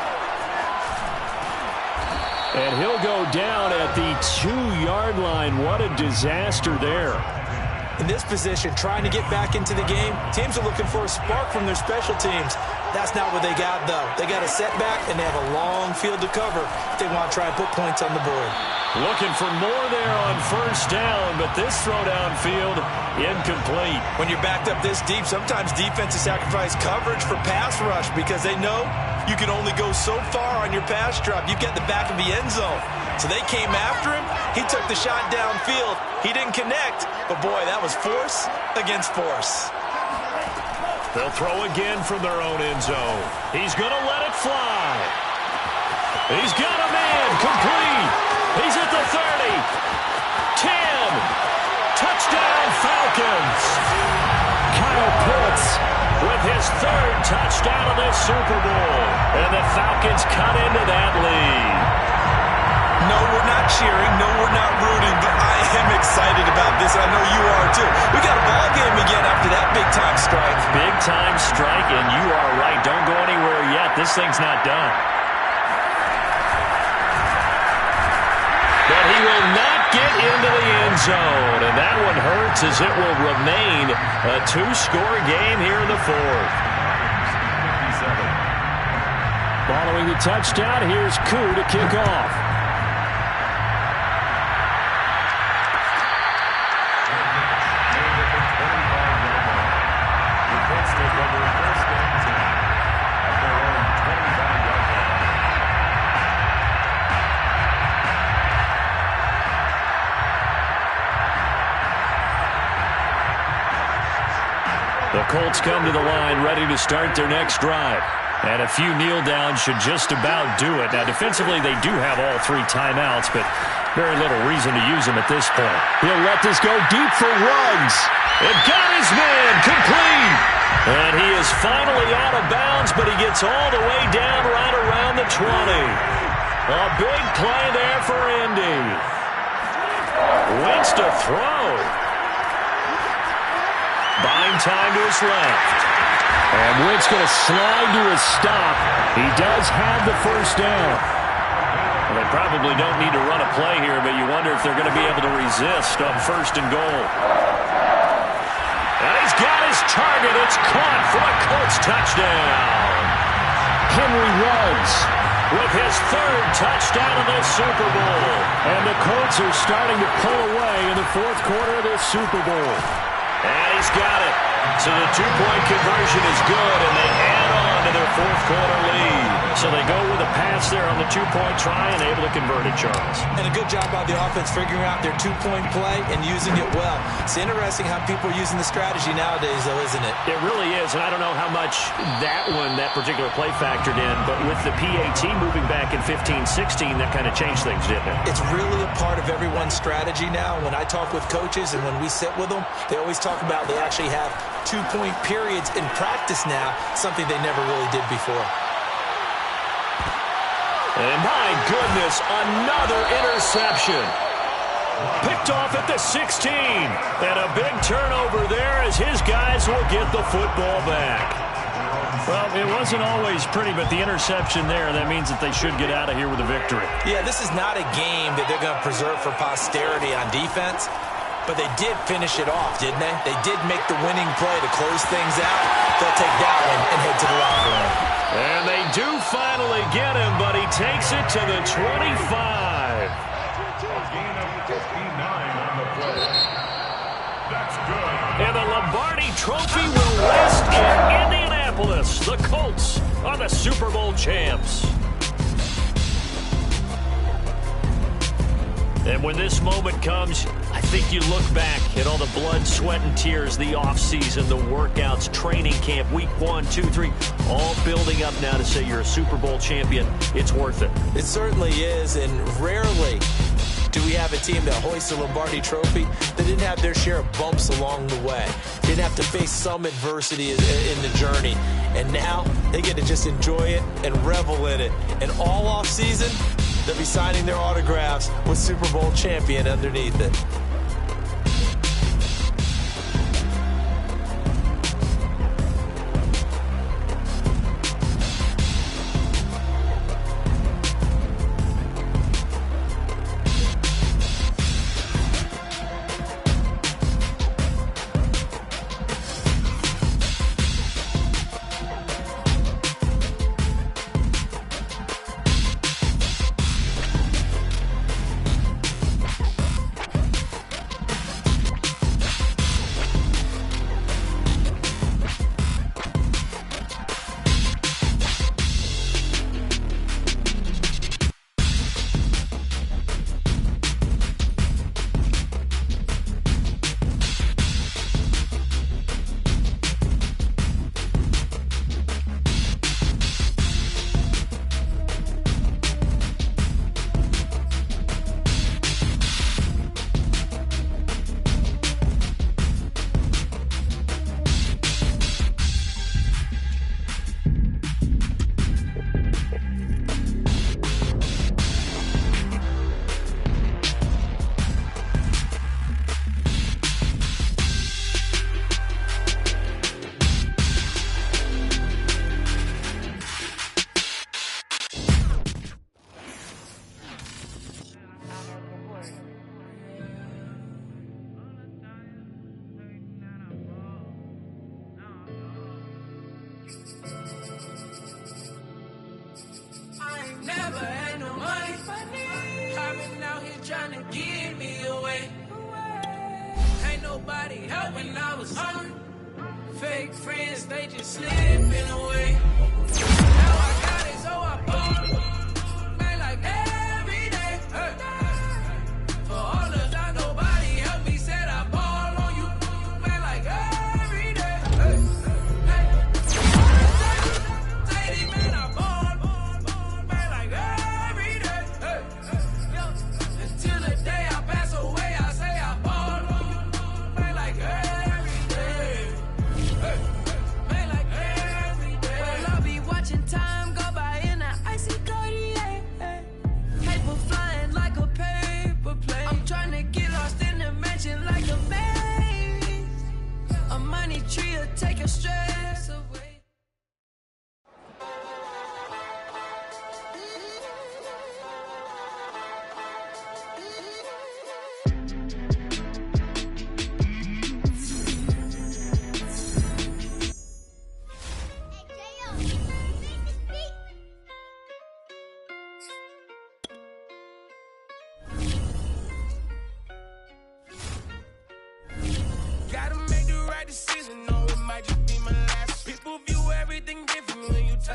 And he'll go down at the 2-yard line. What a disaster there. In this position, trying to get back into the game, teams are looking for a spark from their special teams. That's not what they got, though. They got a setback, and they have a long field to cover if they want to try and put points on the board. Looking for more there on first down, but this throw downfield incomplete. When you're backed up this deep, sometimes defenses sacrifice coverage for pass rush because they know you can only go so far on your pass drop. You get the back of the end zone. So they came after him. He took the shot downfield. He didn't connect, but boy, that was force against force. They'll throw again from their own end zone. He's going to let it fly. He's got a man complete. He's at the 30. 10. Touchdown Falcons. Kyle Pitts with his 3rd touchdown of this Super Bowl. And the Falcons cut into that lead. No, we're not cheering. No, we're not rooting. But I am excited about this. I know you are, too. We got a ball game again after that big-time strike. Big-time strike, and you are right. Don't go anywhere yet. This thing's not done. But he will not get into the end zone. And that one hurts as it will remain a 2-score game here in the 4th. Following the touchdown, here's Koo to kick off. The Colts come to the line ready to start their next drive. And a few kneel downs should just about do it. Now, defensively, they do have all 3 timeouts, but very little reason to use them at this point. He'll let this go deep for Ruggs. It got his man complete. And he is finally out of bounds, but he gets all the way down right around the 20. A big play there for Indy. Wentz to throw. Buying time to his left. And Wentz going to slide to a stop. He does have the first down. Well, they probably don't need to run a play here, but you wonder if they're going to be able to resist on 1st and goal. And he's got his target. It's caught for a Colts touchdown. Henry Ruggs with his 3rd touchdown of this Super Bowl. And the Colts are starting to pull away in the 4th quarter of this Super Bowl. And he's got it. So the two-point conversion is good, and they add on to their fourth quarter lead. So they go with a pass there on the two-point try and able to convert it, Charles. And a good job by the offense figuring out their two-point play and using it well. It's interesting how people are using the strategy nowadays, though, isn't it? It really is, and I don't know how much that particular play factored in, but with the PAT moving back in 15-16, that kind of changed things, didn't it? It's really a part of everyone's strategy now. When I talk with coaches and when we sit with them, they always talk about they actually have two-point periods in practice now, something they never really did before. And my goodness, another interception. Picked off at the 16. And a big turnover there as his guys will get the football back. Well, it wasn't always pretty, but the interception there, that means that they should get out of here with a victory. Yeah, this is not a game that they're going to preserve for posterity on defense. But they did finish it off, didn't they? They did make the winning play to close things out. They'll take that one and head to the locker room. And they do finally get him, but he takes it to the 25. A gain of 59 on the play. That's good. And the Lombardi Trophy will rest in Indianapolis. The Colts are the Super Bowl champs. And when this moment comes, I think you look back at all the blood, sweat, and tears, the offseason, the workouts, training camp, week 1, 2, 3, all building up now to say you're a Super Bowl champion. It's worth it. It certainly is, and rarely do we have a team that hoists a Lombardi Trophy that didn't have their share of bumps along the way, didn't have to face some adversity in the journey. And now they get to just enjoy it and revel in it. And all offseason, they'll be signing their autographs with Super Bowl champion underneath it. Never had no money. I've been out here trying to give me away. Ain't nobody helping, I was hungry. Fake friends, they just slipping away. Now I got it, so I bought. Man, like every day. For all the time, nobody helped me. Said I ball on you. Man, like every day. Say, man, I ball. Until the day I pass away, I say I ball on you, man, like every day. Man, like every day. Well, I'll be watching time go by in an icy cold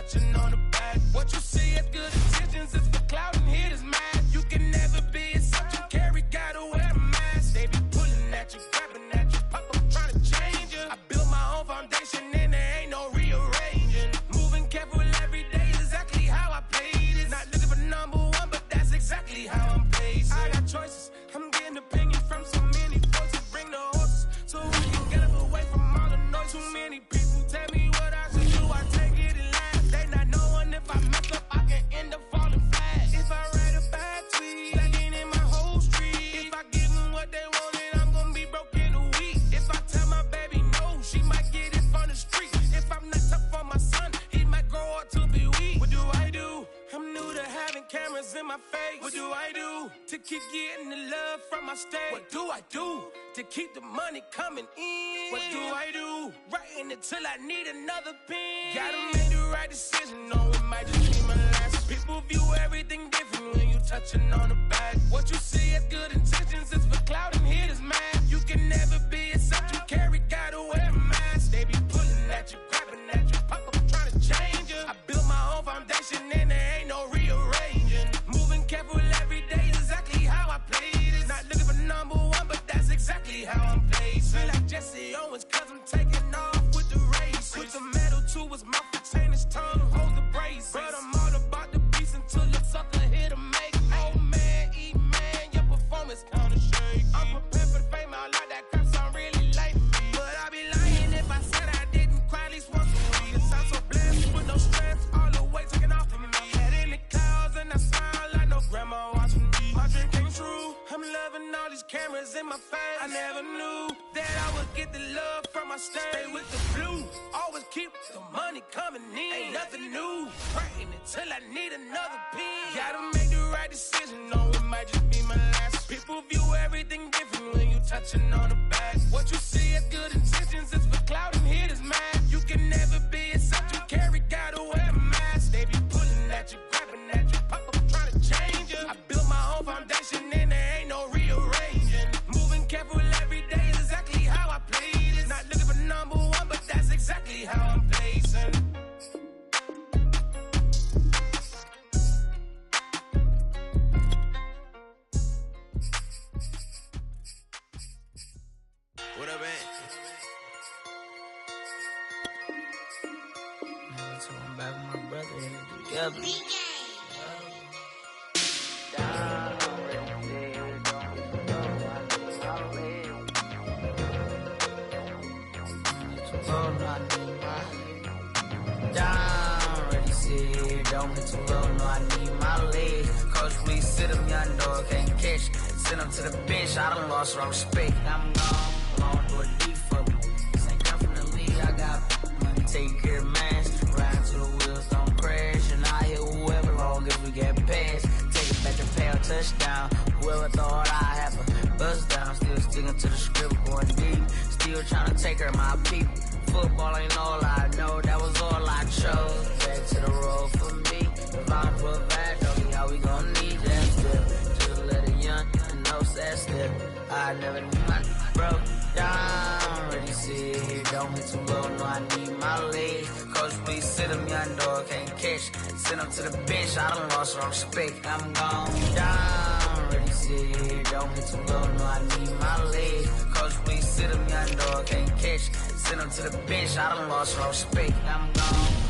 touching on the back. What you see as good intentions is for clout and hitters mad. You can never be such a carry, gotta wear a mask. They be pulling at you, grabbing at you, pop up trying to change you. I built my own foundation and there ain't no rearranging. Moving careful every day is exactly how I play this. Not looking for number one, but that's exactly how I'm paced. I got choices, I'm getting opinion from so many voices. Bring the horses so we can get up away from all the noise. Too many people tell me what I should do, I take it and laugh. They not knowing if I mess up, I can end up falling flat. If I write a bad tweet, I ain't in my whole street. If I give them what they wanted, I'm gonna be broke in a week. If I tell my baby no, she might get it from the street. If I'm not tough for my son, he might grow up to be weak. What do I do? I'm new to having cameras in my face. What do I do to keep getting the love from my state? What do I do to keep the money coming in? What do I do? Writing it till I need another pen. Gotta make the right decision, no, it might just be my last. People view everything different when you touching on the back. What you see as good intentions is for clout and hitters mad. You can never be except you carry, gotta wear a mask. They be pulling at you, grabbing at you, pop up trying to change you. I built my own foundation and there ain't no rearranging. Moving careful every day is exactly how I play this. Not looking for number one, but that's exactly how I'm placed. Feel like Jesse Owens cause I'm taking off with the race. Put the metal to his mouth, retain his tongue, hold the brace. But I'm all about the beast until the sucker hit a make. Oh man, eat man, your performance kinda shake. I'm prepared for the fame, I like that crap sound really like me. But I'd be lying if I said I didn't cry at least once a week. It sounds so blessed with no stress, all the weight taken off of me. Head in the clouds and I smile like no grandma watching me. My dream came true, I'm loving all these cameras in my face. I never knew that I would get the love from my state. Stay with the blue, always keep the money coming in. Ain't nothing new, writing it till I need another pen. Gotta make the right decision, no, it might just be my last. People view everything different when you touching on the back. What you see as good intentions is for clout and hitters mad. You can never be except you carry, gotta wear a mask. They be pulling at you, grabbing at you, pop up trying to change you. I built my own foundation and there ain't no rearranging. Moving careful every day is exactly how I play this. Not looking for number one, but that's exactly how I'm placing. What up, man? So I'm back with my brother and together. Don't get too low, no, I need my legs. Coach, please sit him, young dog, can't catch. Send him to the bench, I done lost all respect. I'm gone, long to a D for me. This ain't come from the league, I got money, take care of mans. Ride to the wheels, don't crash. And I hit whoever, long as we get past. Take it back to pay a touchdown. Whoever thought I have a bust down. Still sticking to the script, going deep. Still trying to take care of my people. Football ain't all I know, that was all I chose. Back to the road for me. If I'm provide, don't be how we gon' need that step. Just let a young know that step. I never knew my broke down. Ready, sit here, don't hit too low, no, I need my legs. Coach, please sit him, young dog, can't catch. Send him to the bench, I done lost all respect. I'm gone down. Ready, sit here, don't hit too low, no, I need my legs. Coach, please sit him, young dog, can't catch. Send him to the bench, I done lost all respect. I'm gone.